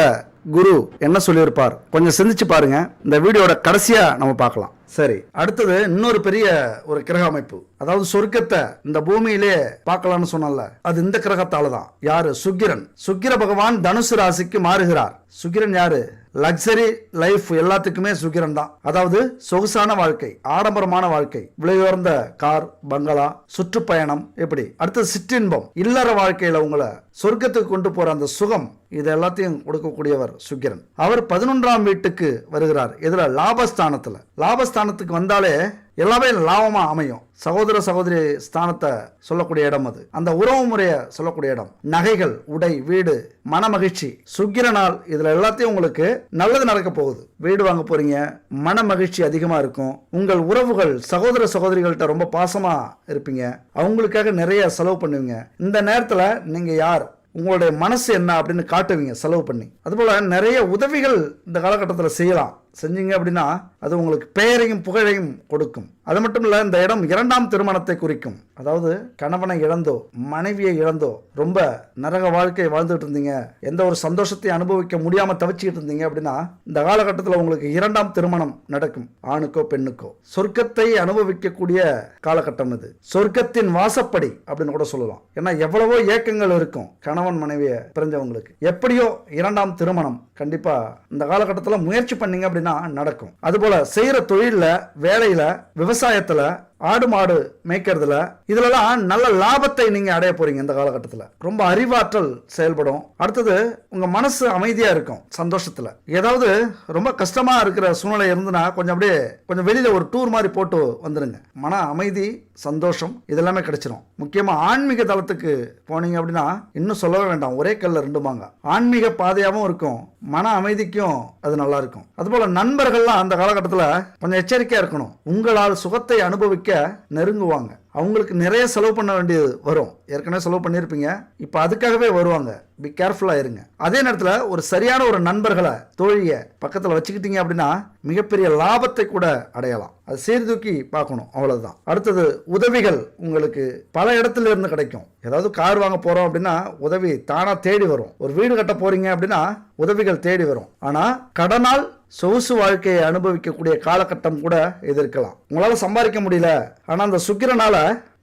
குரு என்ன சொல்லியிருப்பார் கொஞ்சம் சிந்திச்சு பாருங்க. இந்த வீடியோட கடைசியா நம்ம பார்க்கலாம். சரி, அடுத்தது இன்னொரு பெரிய ஒரு கிரக அமைப்பு. அதாவது சொர்க்கத்தை இந்த பூமியிலே பார்க்கலாம்னு சொன்னல, அது இந்த கிரகத்தால தான். யாரு? சுக்கிரன். சுக்கிர பகவான் தனுசு ராசிக்கு மாறுகிறார். சுக்கிரன் யாரு? லக்ஸரி லைஃப் எல்லாத்துக்குமே சுக்கிரன் தான். அதாவது சொகுசான வாழ்க்கை, ஆடம்பரமான வாழ்க்கை, விலையுயர்ந்த கார், பங்களா, சுற்றுப்பயணம், எப்படி. அடுத்தது சிற்றின்பம், இல்லற வாழ்க்கையில உங்களை சொர்க்கத்துக்கு கொண்டு போற அந்த சுகம், இது எல்லாத்தையும் கொடுக்கக்கூடியவர் சுக்கிரன். அவர் 11ஆம் வீட்டுக்கு வருகிறார். இதுல லாபஸ்தானத்துல. லாபஸ்தானத்துக்கு வந்தாலே எல்லாமே லாபமா அமையும். சகோதர சகோதரி ஸ்தானத்தை சொல்லக்கூடிய இடம் அது. அந்த உறவு முறையை சொல்லக்கூடிய இடம். நகைகள், உடை, வீடு, மன மகிழ்ச்சி. சுக்கிரனால் இதுல எல்லாத்தையும் உங்களுக்கு நல்லது நடக்க போகுது. வீடு வாங்க போறீங்க, மன மகிழ்ச்சி அதிகமா இருக்கும். உங்கள் உறவுகள், சகோதர சகோதரிகள்கிட்ட ரொம்ப பாசமா இருப்பீங்க. அவங்களுக்காக நிறைய செலவு பண்ணுவீங்க. இந்த நேரத்துல நீங்க யார், உங்களுடைய மனசு என்ன அப்படின்னு காட்டுவீங்க செலவு பண்ணி. அதுபோல நிறைய உதவிகள் இந்த காலகட்டத்தில் செய்யலாம். செஞ்சீங்க அப்படின்னா அது உங்களுக்கு பெயரையும் புகழையும் கொடுக்கும். அது மட்டும் இல்ல, இந்த இடம் 2ஆம் திருமணத்தை குறிக்கும். அதாவது கணவனை இழந்தோ மனைவியை இழந்தோ ரொம்ப நரக வாழ்க்கையை வாழ்ந்துட்டு இருந்தீங்க, எந்த ஒரு சந்தோஷத்தை அனுபவிக்க முடியாம தவிச்சுக்கிட்டு இருந்தீங்க அப்படின்னா இந்த காலகட்டத்தில் உங்களுக்கு 2ஆம் திருமணம் நடக்கும். ஆணுக்கோ பெண்ணுக்கோ சொர்க்கத்தை அனுபவிக்கக்கூடிய காலகட்டம் இது. சொர்க்கத்தின் வாசப்படி அப்படின்னு கூட சொல்லலாம். ஏன்னா எவ்வளவோ ஏக்கங்கள் இருக்கும் கணவன் மனைவியை பிரிஞ்சவங்களுக்கு. எப்படியோ 2ஆம் திருமணம் கண்டிப்பா இந்த காலகட்டத்தில் முயற்சி பண்ணீங்க அப்படின்னா நடக்கும். அதுபோல செய்யற தொழில, வேலையில, விவசாயத்துல, ஆடு மாடு மேய்க்கிறதுல இதுலலாம் நல்ல லாபத்தை நீங்க அடைய போறீங்க. இந்த காலகட்டத்தில் ரொம்ப அறிவாற்றல் செயல்படும். அடுத்தது உங்க மனசு அமைதியா இருக்கும். சந்தோஷத்துல ஏதாவது ரொம்ப கஷ்டமா இருக்கிற சூழ்நிலை இருந்துன்னா கொஞ்சம் வெளியில ஒரு டூர் மாதிரி போட்டு வந்துருங்க. மன அமைதி, சந்தோஷம் இதெல்லாமே கிடைச்சிடும். முக்கியமா ஆன்மீக தளத்துக்கு போனீங்க அப்படின்னா இன்னும் சொல்லவே வேண்டாம், ஒரே கல்ல 2 மாங்காய். ஆன்மீக பாதையாகவும் இருக்கும், மன அமைதிக்கும் அது நல்லா இருக்கும். அதுபோல நண்பர்கள்லாம் அந்த காலகட்டத்தில் கொஞ்சம் எச்சரிக்கையா இருக்கணும். உங்களால் சுகத்தை அனுபவிக்க நெருங்குவாங்க. அவங்களுக்கு நிறைய செலவு பண்ண வேண்டியது வரும். ஏற்கனவே செலவு பண்ணியிருப்பீங்க, இப்போ அதுக்காகவே வருவாங்க. பி கேர்ஃபுல்லாக இருங்க. அதே நேரத்தில் ஒரு சரியான ஒரு நண்பர்களை, தோழியை பக்கத்தில் வச்சுக்கிட்டீங்க அப்படின்னா மிகப்பெரிய லாபத்தை கூட அடையலாம். அது சீர்தூக்கி பார்க்கணும், அவ்வளவுதான். அடுத்தது உதவிகள் உங்களுக்கு பல இடத்துல இருந்து கிடைக்கும். ஏதாவது கார் வாங்க போறோம் அப்படின்னா உதவி தானா தேடி வரும். ஒரு வீடு கட்ட போறீங்க அப்படின்னா உதவிகள் தேடி வரும். ஆனா கடனால் சொகுசு வாழ்க்கையை அனுபவிக்கக்கூடிய காலகட்டம் கூட எதிர்க்கலாம். உங்களால சம்பாதிக்க முடியல, ஆனா அந்த சுக்கிரனால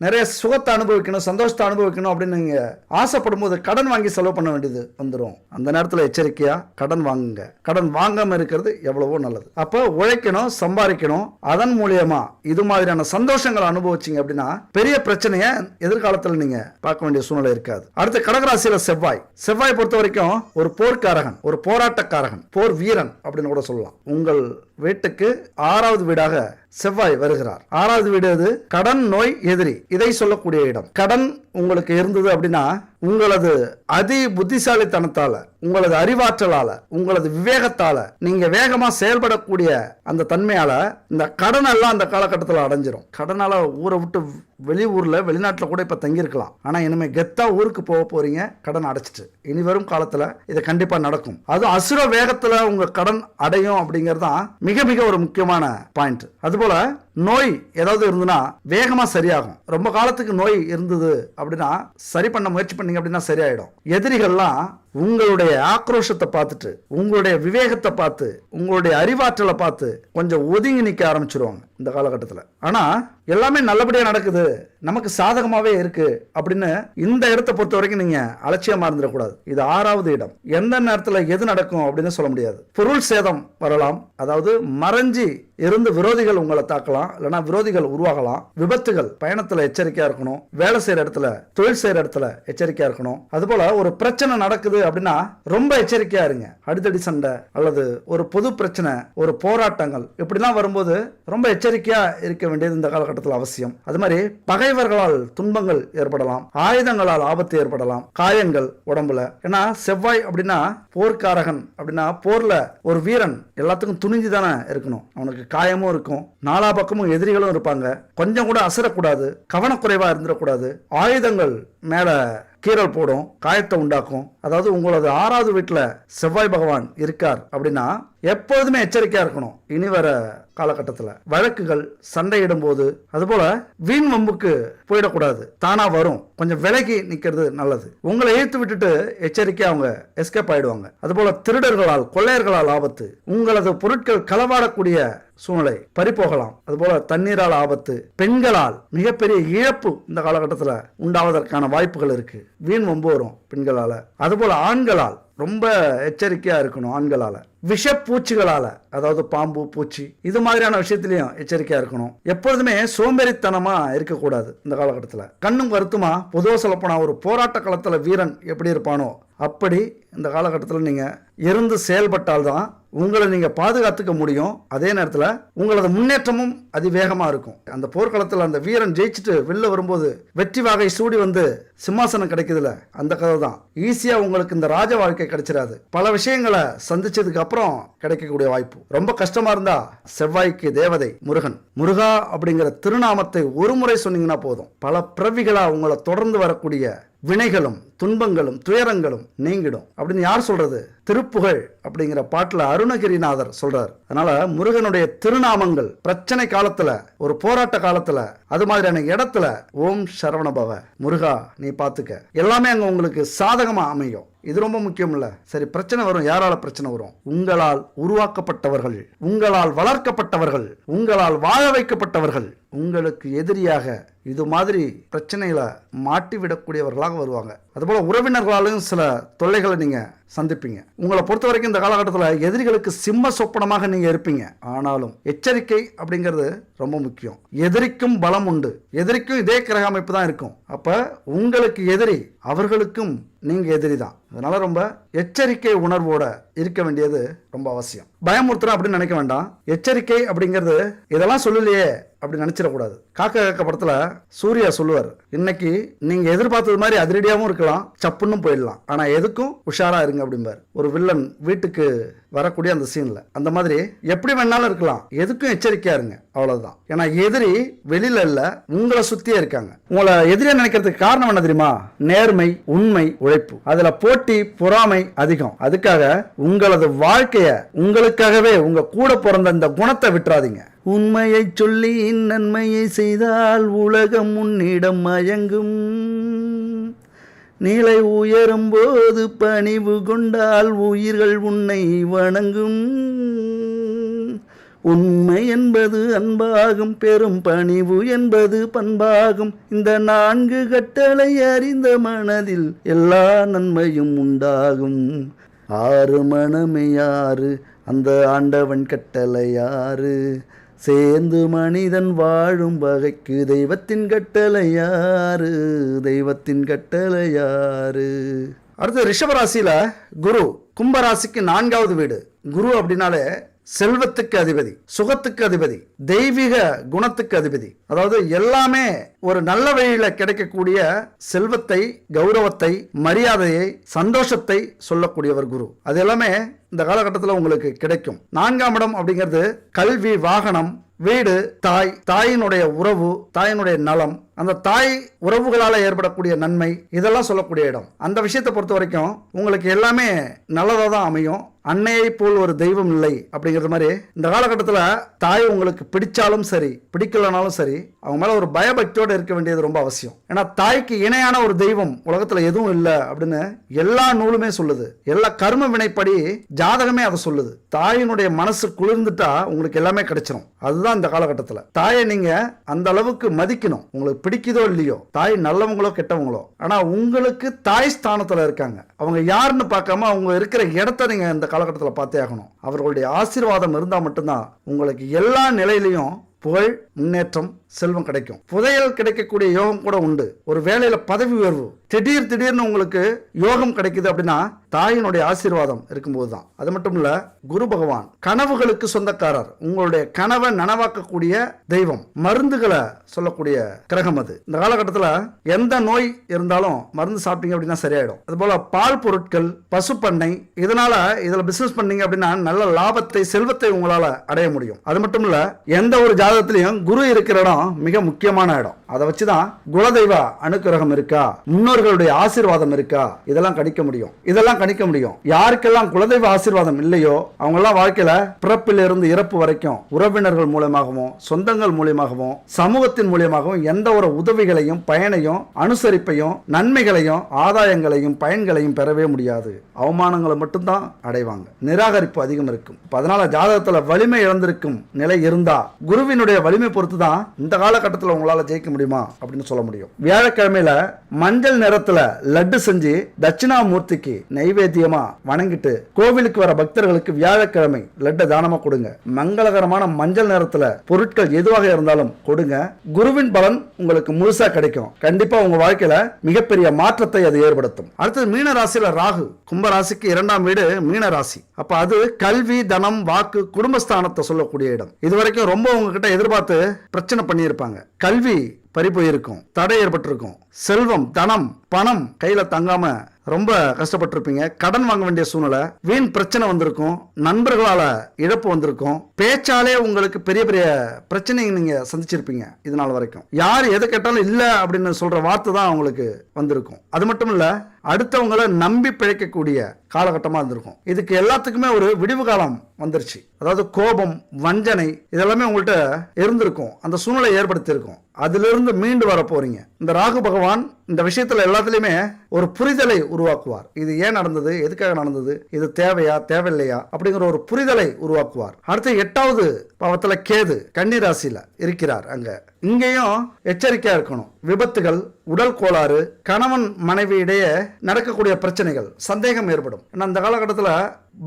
நிறைய சுகத்தை அனுபவிக்கணும், சந்தோஷத்தை அனுபவிக்கணும் அப்படின்னு நீங்க ஆசைப்படும் போது கடன் வாங்கி செலவு பண்ண வேண்டியது வந்துடும். அந்த நேரத்தில் எச்சரிக்கையா கடன் வாங்குங்க. கடன் வாங்காம இருக்கிறது எவ்வளவோ நல்லது. அப்போ உழைக்கணும், சம்பாதிக்கணும். அதன் மூலியமா இது மாதிரியான சந்தோஷங்களை அனுபவிச்சிங்க அப்படின்னா பெரிய பிரச்சனையை எதிர்காலத்தில் நீங்க பார்க்க வேண்டிய சூழ்நிலை இருக்காது. அடுத்து கடகராசியில செவ்வாய் பொறுத்த வரைக்கும் ஒரு போர்க்காரகன், ஒரு போராட்டக்காரகன், போர் வீரன் அப்படின்னு கூட சொல்லலாம். உங்கள் வீட்டுக்கு 6வது வீடாக செவ்வாய் வருகிறார். 6வது வீடு அது கடன், நோய், எதிரி இதை சொல்லக்கூடிய இடம். கடன் உங்களுக்கு இருந்தது அப்படின்னா உங்களது அதி புத்திசாலித்தனத்தால, உங்களது அறிவாற்றலால, உங்களது விவேகத்தால, நீங்க வேகமா செயல்படக்கூடிய அந்த தன்மையால இந்த கடன் எல்லாம் அந்த காலகட்டத்தில் அடைஞ்சிரும். கடனால ஊரை விட்டு வெளியூர்ல, வெளிநாட்டுல கூட இப்ப தங்கியிருக்கலாம். ஆனா இனிமே கெத்தா ஊருக்கு போக போறீங்க கடன் அடைச்சிட்டு. இனி வரும் காலத்துல இது கண்டிப்பா நடக்கும். அது அசுர வேகத்துல உங்க கடன் அடையும் அப்படிங்கிறது தான் மிக மிக ஒரு முக்கியமான பாயிண்ட். அதுபோல நோய் ஏதாவது இருந்துன்னா வேகமா சரியாகும். ரொம்ப காலத்துக்கு நோய் இருந்தது அப்படின்னா சரி பண்ண முயற்சி பண்ணீங்க அப்படின்னா சரியாயிடும். எதிரிகள்லாம் உங்களுடைய ஆக்ரோஷத்தை பார்த்துட்டு, உங்களுடைய விவேகத்தை பார்த்து, உங்களுடைய அறிவாற்றலை பார்த்து கொஞ்சம் ஒதுங்கி நிற்க ஆரம்பிச்சிருவாங்க இந்த காலகட்டத்தில். ஆனா எல்லாமே நல்லபடியா நடக்குது, நமக்கு சாதகமாவே இருக்கு அப்படின்னு இந்த இடத்தை பொறுத்த வரைக்கும் நீங்க அலட்சியமா இருந்துடக்கூடாது. இது 6வது இடம். எந்த நேரத்தில் எது நடக்கும் அப்படின்னு சொல்ல முடியாது. பொருள் சேதம் வரலாம். அதாவது மறைஞ்சி இருந்து விரோதிகள் உங்களை தாக்கலாம், இல்லைன்னா விரோதிகள் உருவாகலாம். விபத்துகள், பயணத்துல எச்சரிக்கையா இருக்கணும். வேலை செய்யற இடத்துல, தொழில் செய்யற இடத்துல எச்சரிக்கையா இருக்கணும். அதுபோல ஒரு பிரச்சனை நடக்குது அப்படின்னா ரொம்ப எச்சரிக்கையா இருங்க. அடிதடி சண்டை அல்லது ஒரு பொது பிரச்சனை, ஒரு போராட்டங்கள் இப்படிலாம் வரும்போது ரொம்ப எச்சரிக்கையா இருக்க வேண்டியது இந்த காலகட்டத்தில் அவசியம். அது மாதிரி பகைவர்களால் துன்பங்கள் ஏற்படலாம், ஆயுதங்களால் ஆபத்து ஏற்படலாம், காயங்கள் உடம்புல. ஏன்னா செவ்வாய் அப்படின்னா போர்க்காரகன் அப்படின்னா போர்ல ஒரு வீரன் எல்லாத்துக்கும் துணிஞ்சு தானே இருக்கணும். அவனுக்கு காயமும் இருக்கும், நாலா பக்கமும் எதிரிகளும் இருப்பாங்க. கொஞ்சம் கூட அசரக்கூடாது, கவனக்குறைவா இருந்துடக்கூடாது. ஆயுதங்கள் மேல கீறல் போடும், காயத்தை உண்டாக்கும். அதாவது உங்களது 6வது வீட்டுல செவ்வாய் பகவான் இருக்கார் அப்படின்னா எப்போதுமே எச்சரிக்கையா இருக்கணும். இனி வர காலகட்டத்தில் வழக்குகள், சண்டையிடும் போது அதுபோல வீண் வம்புக்கு போயிடக்கூடாது. தானா வரும், கொஞ்சம் விலகி நிக்கிறது நல்லது. உங்களை இழுத்து விட்டுட்டு எச்சரிக்கையா அவங்க எஸ்கேப் ஆயிடுவாங்க. அதுபோல திருடர்களால், கொள்ளையர்களால் ஆபத்து, உங்களது பொருட்கள் களவாடக்கூடிய சூழ்நிலை பறிபோகலாம். அதுபோல தண்ணீரால் ஆபத்து, பெண்களால் மிகப்பெரிய இழப்பு இந்த காலகட்டத்தில் உண்டாவதற்கான வாய்ப்புகள் இருக்கு. வீண் வம்பு வரும் பெண்களால. அதுபோல ஆண்களால் ரொம்ப எச்சரிக்கையா இருக்கணும். ஆண்களால விஷப்பூச்சிகளால, அதாவது பாம்பு, பூச்சி இது மாதிரியான விஷயத்திலையும் எச்சரிக்கையா இருக்கணும். எப்பொழுதுமே சோம்பேறித்தனமா இருக்கக்கூடாது இந்த காலகட்டத்தில். கண்ணும் கருத்துமா, பொதுவாக சொல்லப்போனா ஒரு போராட்ட களத்துல வீரன் எப்படி இருப்பானோ அப்படி இந்த காலகட்டத்தில் நீங்க இருந்து செயல்பட்டால்தான் உங்களை நீங்க பாதுகாத்துக்க முடியும். அதே நேரத்தில் உங்களது முன்னேற்றமும் அதிவேகமா இருக்கும். அந்த போர்க்களத்தில் அந்த வீரன் ஜெயிச்சுட்டு வெளில வரும்போது வெற்றி வாகை சூடி வந்து சிம்மாசனம் கிடைக்குதுல, அந்த கதை தான். ஈஸியா உங்களுக்கு இந்த ராஜ வாழ்க்கை கிடைச்சிடாது. பல விஷயங்களை சந்திச்சதுக்கு அப்புறம் கிடைக்கக்கூடிய வாய்ப்பு. ரொம்ப கஷ்டமா இருந்தா செவ்வாய்க்கு தேவதை முருகன். முருகா அப்படிங்கிற திருநாமத்தை ஒரு முறை சொன்னீங்கன்னா போதும், பல பிறவிகளா உங்களை தொடர்ந்து வரக்கூடிய வினைகளும் துன்பங்களும் துயரங்களும் நீங்கிடும் அப்படின்னு யார் சொல்றது? திருப்புகழ் அப்படிங்கிற பாட்டுல அருணகிரிநாதர் சொல்றார். அதனால முருகனுடைய திருநாமங்கள் பிரச்சனை காலத்துல, ஒரு போராட்ட காலத்துல, அது மாதிரியான இடத்துல ஓம் சரவணபவ முருகா நீ பாத்துக்க, எல்லாமே அங்க உங்களுக்கு சாதகமா அமையும். இது ரொம்ப முக்கியம் இல்ல? சரி, பிரச்சனை வரும். யாரால பிரச்சனை வரும்? உங்களால் உருவாக்கப்பட்டவர்கள், உங்களால் வளர்க்கப்பட்டவர்கள், உங்களால் வாழ வைக்கப்பட்டவர்கள் உங்களுக்கு எதிரியாக இது மாதிரி பிரச்சனையில மாட்டி விடக்கூடியவர்களாக வருவாங்க. அதுபோல உறவினர்களாலும் சில தொல்லைகளை நீங்க சந்திப்பீங்க. உங்களை பொறுத்த வரைக்கும் இந்த காலகட்டத்தில் எதிரிகளுக்கு சிம்ம சொப்பனமாக நீங்க இருப்பீங்க. ஆனாலும் எச்சரிக்கை அப்படிங்கிறது ரொம்ப முக்கியம். எதிரிக்கும் பலம் உண்டு. எதிரிக்கும் இதே கிரக அமைப்பு தான் இருக்கும். அப்ப உங்களுக்கு எதிரி, அவர்களுக்கும் நீங்க எதிரி தான். அதனால ரொம்ப எச்சரிக்கை உணர்வோட இருக்க வேண்டியது ரொம்ப அவசியம். பயமுறுத்துறோம் அப்படின்னு நினைக்க வேண்டாம். எச்சரிக்கை அப்படிங்கிறது இதெல்லாம் சொல்லலையே அப்படின்னு நினைச்சிடக்கூடாது. காக்க காக்க படத்துல சூர்யா சொல்லுவார், இன்னைக்கு நீங்க எதிர்பார்த்தது மாதிரி அதிரடியாகவும் இருக்கலாம், சப்புன்னு போயிடலாம், ஆனா எதுக்கும் உஷாரா இருங்க அப்படிம்பார். ஒரு வில்லன் வீட்டுக்கு வரக்கூடிய அந்த சீன்ல அந்த மாதிரி எப்படி வேணாலும் இருக்கலாம், எதுக்கும் எச்சரிக்கையா இருங்க, அவ்வளவுதான். ஏன்னா எதிரி வெளியில இல்ல, உங்களை சுத்தியே இருக்காங்க. உங்களை எதிரியா நினைக்கிறதுக்கு காரணம் என்ன தெரியுமா? நேர்மை, உண்மை, உழைப்பு. அதுல போட்டி, பொறாமை அதிகம். அதுக்காக உங்களது வாழ்க்கைய, உங்களுக்காகவே உங்க கூட பிறந்த இந்த குணத்தை விட்டுறாதீங்க. உண்மையை சொல்லி நன்மையை செய்தால் உலகம் உன்னிடம் மயங்கும். நிலை உயரும் போது பணிவு கொண்டால் உயிர்கள் உன்னை வணங்கும். உண்மை என்பது அன்பாகும், பெரும் பணிவு என்பது பண்பாகும். இந்த 4 கட்டளை அறிந்த மனதில் எல்லா நன்மையும் உண்டாகும். 6 மனமே யாரு, அந்த ஆண்டவன் கட்டளை யாரு? சேர்ந்து மனிதன் வாழும் வகைக்கு தெய்வத்தின் கட்டளை யாரு? தெய்வத்தின் கட்டளை யாரு? அடுத்து ரிஷபராசியில குரு, கும்பராசிக்கு 4வது வீடு. குரு அப்படின்னாலே செல்வத்துக்கு அதிபதி, சுகத்துக்கு அதிபதி, தெய்வீக குணத்துக்கு அதிபதி. அதாவது எல்லாமே ஒரு நல்ல வழியில கிடைக்கக்கூடிய செல்வத்தை, கௌரவத்தை, மரியாதையை, சந்தோஷத்தை சொல்லக்கூடியவர் குரு. அது எல்லாமே இந்த காலகட்டத்தில் உங்களுக்கு கிடைக்கும். 4ஆம் இடம் அப்படிங்கிறது கல்வி, வாகனம், வீடு, தாய், தாயினுடைய உறவு, தாயினுடைய நலம், அந்த தாய் உறவுகளால் ஏற்படக்கூடிய நன்மை, இதெல்லாம் சொல்லக்கூடிய இடம். அந்த விஷயத்தை பொறுத்த வரைக்கும் உங்களுக்கு எல்லாமே நல்லதாக தான் அமையும். அன்னையை போல் ஒரு தெய்வம் இல்லை அப்படிங்கிறது மாதிரி இந்த காலகட்டத்தில் தாய் உங்களுக்கு பிடிச்சாலும் சரி, பிடிக்கலனாலும் சரி, அவங்க மேல ஒரு பயபக்தியோடு இருக்க வேண்டியது ரொம்ப அவசியம். ஏன்னா தாய்க்கு இணையான ஒரு தெய்வம் உலகத்தில் எதுவும் இல்லை அப்படின்னு எல்லா நூலுமே சொல்லுது. எல்லா கர்ம வினைப்படி ஜாதகமே அதை சொல்லுது. தாயினுடைய மனசு குளிர்ந்துட்டா உங்களுக்கு எல்லாமே கிடைச்சிடும். அதுதான் இந்த காலகட்டத்தில் தாயை நீங்க அந்த அளவுக்கு மதிக்கணும். உங்களுக்கு பிடிக்குதோ இல்லையோ, தாய் நல்லவங்களோ கெட்டவங்களோ, ஆனா உங்களுக்கு தாய் ஸ்தானத்துல இருக்காங்க. அவங்க யாருன்னு பார்க்காம அவங்க இருக்கிற இடத்த நீங்க இந்த காலகட்டத்தில் பார்த்தே ஆகணும். அவர்களுடைய ஆசீர்வாதம் இருந்தா மட்டும்தான் உங்களுக்கு எல்லா நிலையிலையும் புகழ், முன்னேற்றம், செல்வம் கிடைக்கும். புதையல் கிடைக்கக்கூடிய யோகம் கூட உண்டு. ஒரு வேலையில பதவி உயர்வு திடீர்னு உங்களுக்கு யோகம் கிடைக்குது அப்படின்னா தாயினுடைய ஆசீர்வாதம் இருக்கும்போது தான். அது மட்டும் இல்ல, குரு பகவான் கனவுகளுக்கு சொந்தக்காரர். உங்களுடைய கனவை நனவாக்கக்கூடிய தெய்வம், மருந்துகளை சொல்லக்கூடிய கிரகம் அது. இந்த காலகட்டத்தில் எந்த நோய் இருந்தாலும் மருந்து சாப்பிட்டீங்க அப்படின்னா சரியாயிடும். அதுபோல பால் பொருட்கள், பசு பண்ணை, இதுல பிசினஸ் பண்ணீங்க அப்படின்னா நல்ல லாபத்தை, செல்வத்தை உங்களால அடைய முடியும். அது மட்டும் இல்ல, எந்த ஒரு ஜாதகத்திலையும் குரு இருக்கிற இடம் மிக முக்கியமான இடம். அதை வச்சுதான் குலதெய்வ அனுக்கிரகம் இருக்கா, முன்னோர்களுடைய ஆசீர்வாதம் இருக்கா, இதெல்லாம் கணிக்க முடியும். யாருக்கெல்லாம் குலதெய்வ ஆசீர்வாதம் இல்லையோ அவங்க எல்லாம் வாழ்க்கையில பிறப்பிலிருந்து இறப்பு வரைக்கும் உறவினர்கள் மூலமாகவும், சொந்தங்கள் மூலமாகவும், சமூகத்தின் மூலமாகவும் எந்த ஒரு உதவிகளையும், பயனையும், அனுசரிப்பையும், நன்மைகளையும், ஆதாயங்களையும், பயன்களையும் பெறவே முடியாது. அவமானங்களை மட்டும்தான் அடைவாங்க. நிராகரிப்பு அதிகம் இருக்கும். அதனால ஜாதகத்துல வலிமை இழந்திருக்கும் நிலை இருந்தா குருவினுடைய வலிமை பொறுத்து தான் இந்த காலகட்டத்தில் உங்களால ஜெயிக்க முடியுமா அப்படின்னு சொல்ல முடியும். வியாழக்கிழமையில மஞ்சள் நிறத்துல லட்டு செஞ்சு தட்சிணாமூர்த்திக்கு நைவேத்தியமா வணங்கிட்டு கோவிலுக்கு வர பக்தர்களுக்கு வியாழக்கிழமை லட்டு தானமா கொடுங்க. மங்களகரமான மஞ்சள் நிறத்துல பொருட்கள் எதுவாக இருந்தாலும் கொடுங்க. குருவின் பலன் உங்களுக்கு முழுசா கிடைக்கும். கண்டிப்பா உங்க வாழ்க்கையில மிகப்பெரிய மாற்றத்தை அது ஏற்படுத்தும். அடுத்தது மீன ராசியில ராகு. கும்பராசிக்கு 2ஆம் வீடு மீன ராசி. அப்ப அது கல்வி, தனம், வாக்கு, குடும்பஸ்தானத்தை சொல்லக்கூடிய இடம். இதுவரைக்கும் ரொம்ப உங்ககிட்ட எதிர்பார்த்து பிரச்சனை பண்ணியிருப்பாங்க. கல்வி பறி போயிருக்கும், தடை ஏற்பட்டிருக்கும். செல்வம், தனம், பணம் கையில தங்காம ரொம்ப கஷ்டப்பட்டிருப்பீங்க. கடன் வாங்க வேண்டிய சூழ்நிலை, வீண் பிரச்சனை வந்திருக்கும், நண்பர்களால இழப்பு வந்திருக்கும், பேச்சாலே உங்களுக்கு பெரிய பெரிய பிரச்சனை நீங்க சந்திச்சிருப்பீங்க. இது நாள் வரைக்கும் யார் எதை கேட்டாலும் இல்ல அப்படின்னு சொல்ற வார்த்தை தான் உங்களுக்கு வந்திருக்கும். அது மட்டும் இல்ல, அடுத்தவங்களை நம்பி பிழைக்கக்கூடிய காலகட்டமா இருந்திருக்கும். இதுக்கு எல்லாத்துக்குமே ஒரு விடிவு காலம் வந்துருச்சு. அதாவது கோபம், வஞ்சனை இதெல்லாமே உங்கள்கிட்ட இருந்திருக்கும். அந்த சூழ்நிலை ஏற்படுத்தியிருக்கும். அதிலிருந்து மீண்டு வர போறீங்க. இந்த ராகு பகவான் இந்த விஷயத்துல எல்லாத்துலயுமே ஒரு புரிதலை உருவாக்குவார். இது ஏன் நடந்தது, எதுக்காக நடந்தது, இது தேவையா தேவையில்லையா அப்படிங்கிற ஒரு புரிதலை உருவாக்குவார். அடுத்து 8வது பாவத்துல கேது கன்னி ராசியில இருக்கிறார். இங்கேயும் எச்சரிக்கையா இருக்கணும். விபத்துகள், உடல் கோளாறு, கணவன் மனைவி இடையே நடக்கக்கூடிய பிரச்சனைகள், சந்தேகம் ஏற்படும். ஏன்னா இந்த காலகட்டத்தில்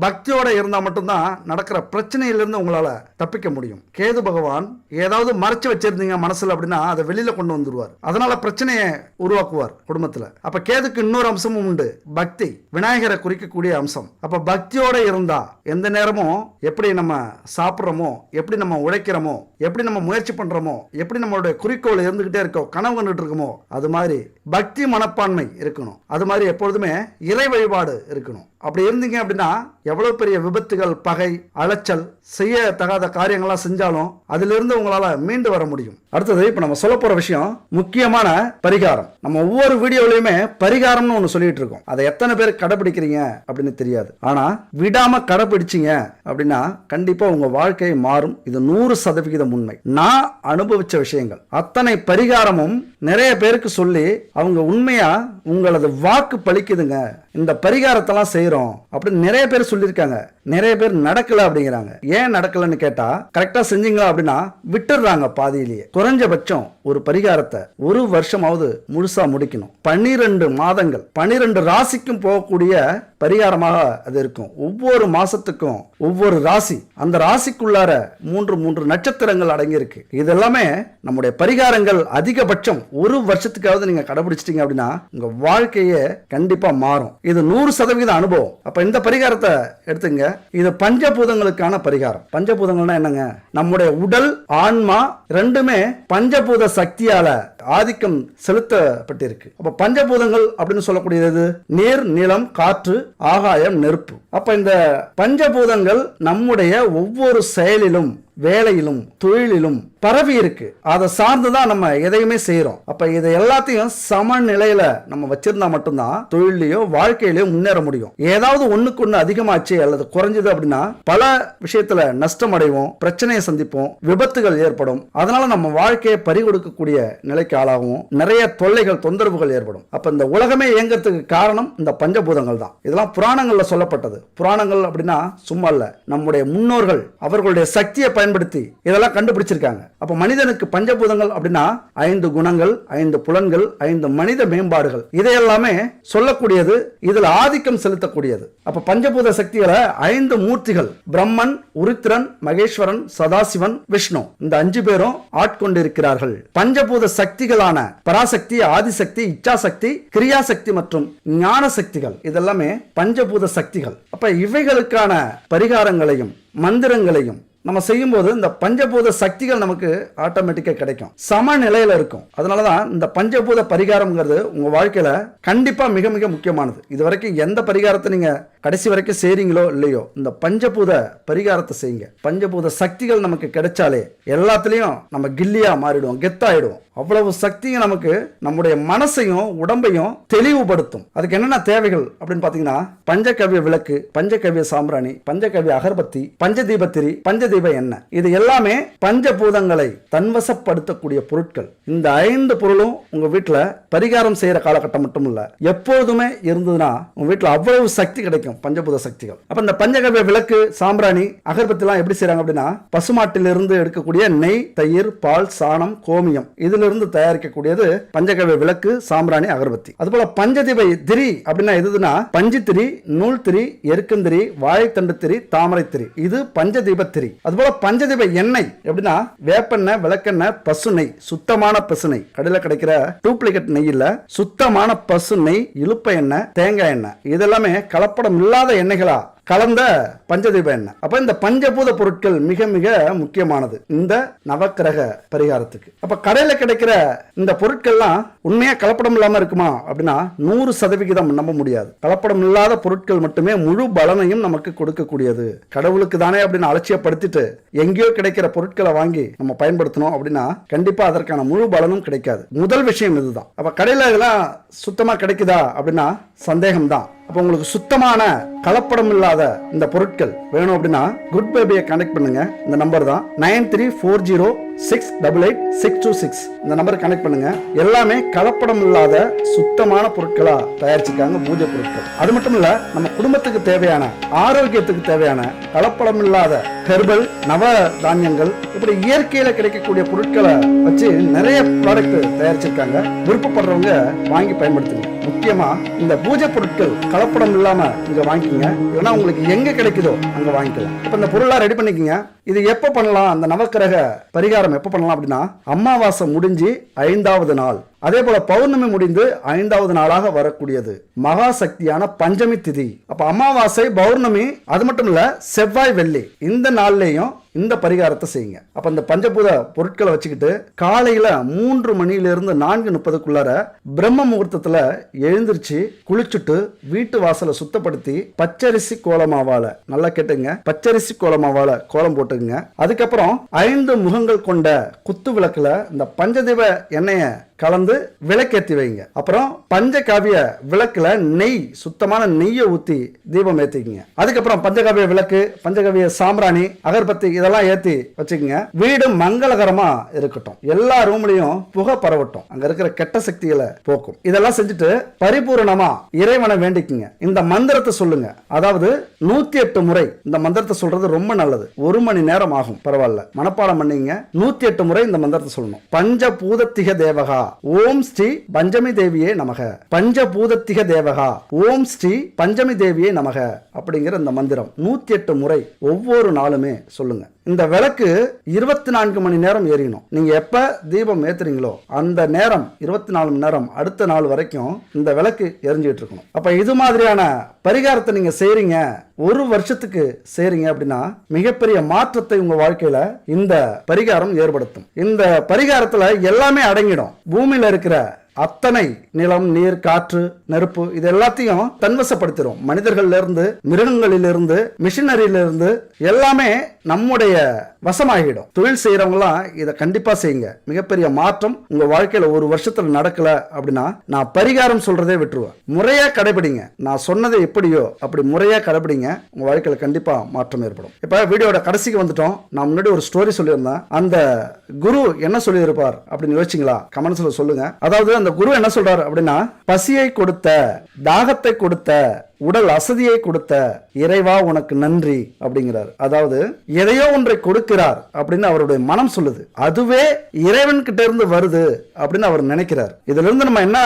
பக்தியோட இருந்தால் மட்டும்தான் நடக்கிற பிரச்சனையிலிருந்து உங்களால தப்பிக்க முடியும். கேது பகவான் ஏதாவது மறைச்சு வச்சிருந்தீங்க மனசுல அப்படின்னா அதை வெளியில கொண்டு வந்துடுவார். அதனால பிரச்சனையை உருவாக்குவார் குடும்பத்துல. அப்ப கேதுக்கு இன்னொரு அம்சமும் உண்டு, பக்தி, விநாயகரை குறிக்கக்கூடிய அம்சம். அப்ப பக்தியோட இருந்தா எந்த நேரமும் எப்படி நம்ம சாப்பிட்றோமோ, எப்படி நம்ம உழைக்கிறோமோ, எப்படி நம்ம முயற்சி பண்றோமோ, எப்படி நம்மளுடைய குறிக்கோள் இருந்துகிட்டே இருக்கோம், கனவு கண்டுட்டு இருக்கோமோ, அது மாதிரி பக்தி மனப்பான்மை இருக்கணும். அது மாதிரி எப்பொழுதுமே இறை வழிபாடு இருக்கணும். அப்படி இருந்தீங்க அப்படின்னா எவ்வளவு பெரிய விபத்துகள், பகை, அலைச்சல், செய்ய தகாத காரியங்கள்லாம் செஞ்சாலும் அதிலிருந்து உங்களால மீண்டு வர முடியும். அடுத்தது இப்ப நம்ம சொல்ல போற விஷயம் முக்கியமான பரிகாரம். நம்ம ஒவ்வொரு வீடியோலயுமே பரிகாரம்னு ஒண்ணு சொல்லிட்டு இருக்கோம். அதை எத்தனை பேர் கடைபிடிக்கிறீங்க அப்படின்னு தெரியாது. ஆனா விடாம கடைபிடிச்சிங்க அப்படின்னா கண்டிப்பா உங்க வாழ்க்கை மாறும். இது 100% உண்மை. நான் அனுபவிச்ச விஷயங்கள் அத்தனை பரிகாரமும் நிறைய பேருக்கு சொல்லி அவங்க உண்மையா உங்களது வாக்கு பலிக்குதுங்க, இந்த பரிகாரத்தெல்லாம் செய்யறோம் அப்படின்னு நிறைய பேர் சொல்லியிருக்காங்க. நிறைய பேர் நடக்கல அப்படிங்கிறாங்க. ஏன் நடக்கலன்னு கேட்டா, கரெக்டா செஞ்சீங்களா அப்படின்னா விட்டுடுறாங்க பாதியிலேயே. குறைஞ்சபட்சம் ஒரு பரிகாரத்தை ஒரு வருஷமாவது முழுசா முடிக்கணும். 12 மாதங்கள் 12 ராசிக்கும் போகக்கூடிய பரிகாரமாக அது இருக்கும். ஒவ்வொரு மாசத்துக்கும் ஒவ்வொரு ராசி, அந்த ராசிக்குள்ளார 3 நட்சத்திரங்கள் அடங்கி இருக்கு. இதெல்லாமே நம்முடைய பரிகாரங்கள். அதிகபட்சம் ஒரு வருஷத்துக்காவது நீங்க கடைபிடிச்சிட்டீங்க அப்படின்னா உங்க வாழ்க்கையே கண்டிப்பா மாறும். இது 100% அனுபவம். அப்ப இந்த பரிகாரத்தை எடுத்துங்க. இது பஞ்சபூதங்களுக்கான பரிகாரம். பஞ்சபூதங்கள்னா என்னங்க? நம்முடைய உடல், ஆன்மா ரெண்டுமே பஞ்சபூத சக்தியால ஆதிக்கம் செலுத்தப்பட்டிருக்கு. அப்ப பஞ்சபூதங்கள் அப்படின்னு சொல்லக்கூடியது நீர், நிலம், காற்று, ஆகாயம், நெருப்பு. அப்ப இந்த பஞ்சபூதங்கள் நம்முடைய ஒவ்வொரு செயலிலும், வேலையிலும், தொழிலிலும் பரவி இருக்கு. அதை சார்ந்துதான் நம்ம எதையுமே செய்யறோம். அப்ப இதை எல்லாத்தையும் சமநிலையில நம்ம வச்சிருந்தா மட்டும்தான் தொழிலையோ வாழ்க்கையிலயோ முன்னேற முடியும். ஏதாவது ஒண்ணுக்கு ஒண்ணு அதிகமாச்சு அல்லது குறைஞ்சது அப்படின்னா பல விஷயத்துல நஷ்டம் அடைவோம், பிரச்சனையை சந்திப்போம், விபத்துகள் ஏற்படும். அதனால நம்ம வாழ்க்கையை பறிகொடுக்கக்கூடிய நிலைக்கு ஆளாகும். நிறைய தொல்லைகள், தொந்தரவுகள் ஏற்படும். அப்ப இந்த உலகமே இயங்கிறதுக்கு காரணம் இந்த பஞ்சபூதங்கள் தான். இதெல்லாம் புராணங்கள்ல சொல்லப்பட்டது. புராணங்கள் அப்படின்னா சும்மா இல்ல, நம்முடைய முன்னோர்கள் அவர்களுடைய சக்தியை பயன்படுத்தி இதெல்லாம் கண்டுபிடிச்சிருக்காங்க. அப்ப மனிதனுக்கு பஞ்சபூதங்கள் அப்படின்னா 5 குணங்கள், 5 புலன்கள், 5 மனித மேம்பாடுகள், இதையெல்லாமே சொல்லக்கூடியது, இதுல ஆதிக்கம் செலுத்தக்கூடியது. அப்ப பஞ்சபூத சக்திகளை 5 மூர்த்திகள், பிரம்மன், உருத்திரன், மகேஸ்வரன், சதாசிவன், விஷ்ணு, இந்த 5 பேரும் ஆட்கொண்டிருக்கிறார்கள். பஞ்சபூத சக்திகளான பராசக்தி, ஆதிசக்தி, இச்சாசக்தி, கிரியாசக்தி மற்றும் ஞான சக்திகள், இதெல்லாமே பஞ்சபூத சக்திகள். அப்ப இவைகளுக்கான பரிகாரங்களையும் மந்திரங்களையும் நம்ம செய்யும் போது இந்த பஞ்சபூத சக்திகள் நமக்கு ஆட்டோமேட்டிக்கா கிடைக்கும், சமநிலையில இருக்கும். அதனாலதான் இந்த பஞ்சபூத பரிகாரம்ங்கிறது உங்க வாழ்க்கையில கண்டிப்பா மிக மிக முக்கியமானது. இது வரைக்கும் எந்த பரிகாரத்தை நீங்க கடைசி வரைக்கும் செய்றீங்களோ இல்லையோ, இந்த பஞ்சபூத பரிகாரத்தை செய்யுங்க. பஞ்சபூத சக்திகள் நமக்கு கிடைச்சாலே எல்லாத்துலயும் நம்ம கில்லியா மாறிடுவோம், கெத்தாயிடுவோம். அவ்வளவு சக்தியும் நமக்கு நம்முடைய மனசையும் உடம்பையும் தெளிவுபடுத்தும். அதுக்கு என்னென்ன தேவைகள் அப்படின்னு பாத்தீங்கன்னா, பஞ்சகவ்ய விளக்கு, பஞ்சகவ்ய சாம்பிராணி, பஞ்சகவ்ய அகர்பத்தி, பஞ்சதீபத்திரி, பஞ்சதீப எண்ணெய், இது எல்லாமே பஞ்சபூதங்களை தன்வசப்படுத்தக்கூடிய பொருட்கள். இந்த 5 பொருளும் உங்க வீட்டுல பரிகாரம் செய்யற காலகட்டம் மட்டும் இல்ல, எப்போதுமே இருந்ததுன்னா உங்க வீட்டுல அவ்வளவு சக்தி கிடைக்கும், பஞ்சபூத சக்திகள். அப்ப இந்த பஞ்சகவ்ய விளக்கு, சாம்பிராணி, அகர்பத்தி எல்லாம் எப்படி செய்யறாங்க அப்படின்னா, பசுமாட்டிலிருந்து எடுக்கக்கூடிய நெய், தயிர், பால், சாணம், கோமியம், இதுல இருந்து தயாரிக்கக்கூடியது பஞ்சகவ்ய விளக்கு, சாம்பிராணி, அகர்பத்தி. அதுபோல பஞ்சதீப திரி அப்படின்னா எதுனா, பஞ்சு திரி, நூல் திரி, எருக்கந்திரி, வாழைத்தண்டு திரி, தாமரை திரி, இது பஞ்சதீப திரி. அதுபோல பஞ்சதீப எண்ணெய் எப்படின்னா, வேப்பெண்ணெய், விளக்கெண்ணெய், பசு நெய், சுத்தமான பசு நெய், கடையில கிடைக்கிற டூப்ளிகேட் நெய் இல்ல, சுத்தமான பசு நெய், இலுப்ப எண்ணெய், தேங்காய் எண்ணெய், இதெல்லாமே கலப்படம் இல்லாத எண்ணெய்களா கலந்த பஞ்சதீப எண்ணெய். அப்ப இந்த பஞ்சபூத பொருட்கள் மிக மிக முக்கியமானது இந்த நவக்கிரக பரிகாரத்துக்கு. அப்ப கடையில கிடைக்கிற இந்த பொருட்கள்லாம் உண்மையா கலப்படம் இல்லாம இருக்குமா அப்படின்னா 100% நம்ப முடியாது. கலப்படம் இல்லாத பொருட்கள் மட்டுமே முழு பலனையும் நமக்கு கொடுக்கக்கூடியது. கடவுளுக்கு தானே அப்படின்னு அலட்சியப்படுத்திட்டு எங்கேயோ கிடைக்கிற பொருட்களை வாங்கி நம்ம பயன்படுத்தணும் அப்படின்னா கண்டிப்பா அதற்கான முழு பலனும் கிடைக்காது. முதல் விஷயம் இதுதான். அப்ப கடையில இதெல்லாம் சுத்தமா கிடைக்குதா அப்படின்னா சந்தேகம் தான். அப்ப உங்களுக்கு சுத்தமான கலப்படம் இல்லாத இந்த பொருட்கள் வேணும் அப்படின்னா குட் பேபியை கனெக்ட் பண்ணுங்க. இந்த நம்பர் தான் 9340688626. இந்த நம்பரை கனெக்ட் பண்ணுங்க. எல்லாமே கலப்படம் இல்லாத சுத்தமான பொருட்களா தயாரிச்சிருக்காங்க பூஜை பொருட்கள். அது மட்டும் இல்ல நம்ம குடும்பத்துக்கு தேவையான ஆரோக்கியத்துக்கு தேவையான கலப்படம் இல்லாத ஹெர்பல் நவ தானியங்கள் இப்படி இயற்கையில கிடைக்கக்கூடிய பொருட்களை வச்சு நிறைய ப்ராடக்ட் தயாரிச்சிருக்காங்க. விருப்பப்படுறவங்க வாங்கி பயன்படுத்துங்க. முக்கியமா இந்த பூஜை பொருட்கள் கலப்படம் இல்லாம இங்க வாங்கிக்கங்க. ஏன்னா உங்களுக்கு எங்க கிடைக்குதோ அங்க வாங்கிக்கலாம். இப்ப இந்த பொருளா ரெடி பண்ணிக்கங்க. இது எப்ப பண்ணலாம்? அந்த நவக்கிரக பரிகாரம் எப்ப பண்ணலாம் அப்படின்னா அமாவாசை முடிஞ்சு 5வது நாள், அதே போல பௌர்ணமி முடிந்து 5வது நாளாக வரக்கூடியது மகா சக்தியான பஞ்சமி திதி. அப்ப அமாவாசை, பௌர்ணமி, அது மட்டும் இல்ல செவ்வாய், வெள்ளி இந்த நாள்லயும் இந்த பரிகாரத்தை செய்யுங்க. அப்ப இந்த பஞ்சபூத பொருட்களை வச்சுக்கிட்டு காலையில 3 மணியிலிருந்து 4:30 பிரம்ம முகூர்த்தத்துல எழுந்திருச்சு குளிச்சுட்டு வீட்டு வாசலை சுத்தப்படுத்தி பச்சரிசி கோலமாவால, நல்லா கேட்டுங்க, பச்சரிசி கோலமாவால கோலம் போட்டுங்க. அதுக்கப்புறம் 5 முகங்கள் கொண்ட குத்து விளக்குல இந்த பஞ்சதீப எண்ணெய கலந்து விளக்கேற்றி வைங்க. அப்புறம் பஞ்சகாவிய விளக்குல நெய், சுத்தமான நெய்யை ஊத்தி தீபம் ஏத்திக்கங்க. அதுக்கப்புறம் பஞ்சகாவிய விளக்கு, பஞ்சகாவிய சாம்பிராணி, அகர்பத்தி இதெல்லாம் ஏத்தி வச்சுக்கோங்க. வீடு மங்களகரமா இருக்கட்டும். எல்லா ரூம்லயும் புகை பரவட்டும். அங்க இருக்கிற கெட்ட சக்திகளை போக்கும். இதெல்லாம் செஞ்சுட்டு பரிபூரணமா இறைவனை வேண்டிக்குங்க. இந்த மந்திரத்தை சொல்லுங்க. அதாவது 108 முறை இந்த மந்திரத்தை சொல்றது ரொம்ப நல்லது. 1 மணி நேரம் ஆகும், பரவாயில்ல, மனப்பாடம் பண்ணீங்க. 108 முறை இந்த மந்திரத்தை சொல்லணும். பஞ்சபூதத்திக தேவகா ஓம் ஸ்ரீ பஞ்சமி தேவியே நமக, பஞ்சபூதத்திக தேவகா ஓம் ஸ்ரீ பஞ்சமி தேவியே நமக அப்படிங்கிற இந்த மந்திரம் 108 முறை ஒவ்வொரு நாளுமே சொல்லுங்க. இந்த விளக்கு 24 மணி நேரம் எரியணும். நீங்க எப்ப தீபம் ஏத்துறீங்களோ அந்த நேரம் 24 மணி நேரம் அடுத்த நாள் வரைக்கும் இந்த விளக்கு எரிஞ்சிட்டு இருக்கணும். அப்ப இது மாதிரியான பரிகாரத்தை நீங்க செய்றீங்க, 1 வருஷத்துக்கு செய்றீங்க அப்படின்னா மிகப்பெரிய மாற்றத்தை உங்க வாழ்க்கையில இந்த பரிகாரம் ஏற்படுத்தும். இந்த பரிகாரத்துல எல்லாமே அடங்கிடும். பூமியில இருக்கிற அத்தனை நிலம், நீர், காற்று, நெருப்பு இது எல்லாத்தையும் தன்வசப்படுத்திடும். மனிதர்கள்ல இருந்து, மிருகங்களிலிருந்து, மிஷினரியிலிருந்து எல்லாமே நம்முடைய வசமாகிடும். தொழில் செய்யறவங்களாம் இதை கண்டிப்பா செய்யுங்க. மிகப்பெரிய மாற்றம் உங்க வாழ்க்கையில 1 வருஷத்துல நடக்கல அப்படின்னா நான் பரிகாரம் சொல்றதே விட்டுருவேன். முறையா கடைபிடிங்க. நான் சொன்னதை எப்படியோ அப்படி முறையா கடைபிடிங்க. உங்க வாழ்க்கையில கண்டிப்பா மாற்றம் ஏற்படும். இப்ப வீடியோட கடைசிக்கு வந்துட்டோம். நான் முன்னாடி ஒரு ஸ்டோரி சொல்லியிருந்தேன். அந்த குரு என்ன சொல்லியிருப்பார் அப்படின்னு யோசிச்சிங்களா? கமெண்ட்ஸ்ல சொல்லுங்க. அதாவது அந்த குரு என்ன சொல்றாரு அப்படின்னா, பசியை கொடுத்த, தாகத்தை கொடுத்த, உடல் அசதியை கொடுத்த இறைவா உனக்கு நன்றி அப்படிங்கிறார். அதாவது எதையோ ஒன்றை கொடுக்கிறார் அப்படின்னு அவருடைய மனம் சொல்லுது. அதுவே இறைவன் கிட்ட இருந்து வருது அப்படின்னு அவர் நினைக்கிறார். இதுல இருந்து நம்ம என்ன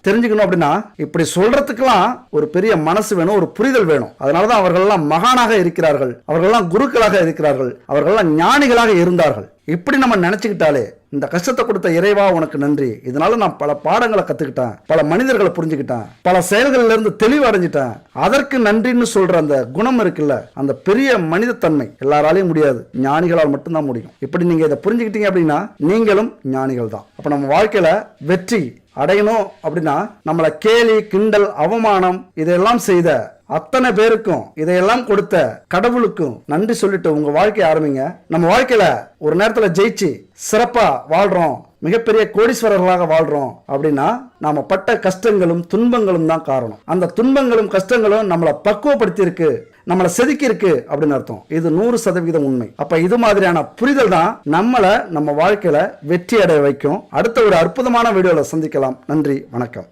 தெரிஞ்சுக்கணும் அப்படின்னா, இப்படி சொல்றதுக்கெல்லாம் ஒரு பெரிய மனசு வேணும், ஒரு புரிதல் வேணும். அதனாலதான் அவர்கள்லாம் மகானாக இருக்கிறார்கள், அவர்கள்லாம் குருக்களாக இருக்கிறார்கள், அவர்கள்லாம் ஞானிகளாக இருந்தார்கள். இப்படி நம்ம நினைச்சுக்கிட்டாலே இந்த கஷ்டத்தை கொடுத்த இறைவா உனக்கு நன்றி, இதனால நான் பல பாடங்களை கத்துக்கிட்டேன், பல மனிதர்களை புரிஞ்சுக்கிட்டேன், பல செயல்கள்ல இருந்து தெளிவு அடைஞ்சிட்டேன், அதற்கு நன்றின்னு சொல்ற அந்த குணம் இருக்குல்ல, அந்த பெரிய மனிதத்தன்மை எல்லாராலையும் முடியாது, ஞானிகளால் மட்டும்தான் முடியும். இப்படி நீங்க இதை புரிஞ்சுக்கிட்டீங்க அப்படின்னா நீங்களும் ஞானிகள் தான். அப்ப நம்ம வாழ்க்கையில வெற்றி அடையணும் அப்படின்னா நம்மளை கேலி, கிண்டல், அவமானம் இதெல்லாம் செய்த அத்தனை பேருக்கும், இதையெல்லாம் கொடுத்த கடவுளுக்கும் நன்றி சொல்லிட்டு உங்க வாழ்க்கையை ஆரம்பிங்க. நம்ம வாழ்க்கையில ஒரு நேரத்துல ஜெயிச்சு சிறப்பா வாழ்றோம், மிகப்பெரிய கோடீஸ்வரர்களாக வாழ்றோம் அப்படின்னா நாம பட்ட கஷ்டங்களும் துன்பங்களும் தான் காரணம். அந்த துன்பங்களும் கஷ்டங்களும் நம்மளை பக்குவப்படுத்தி இருக்கு, நம்மளை செதுக்கி இருக்கு அப்படின்னு அர்த்தம். இது 100% உண்மை. அப்ப இது மாதிரியான புரிதல் தான் நம்மளை நம்ம வாழ்க்கையில வெற்றி அடைய வைக்கும். அடுத்த ஒரு அற்புதமான வீடியோல சந்திக்கலாம். நன்றி, வணக்கம்.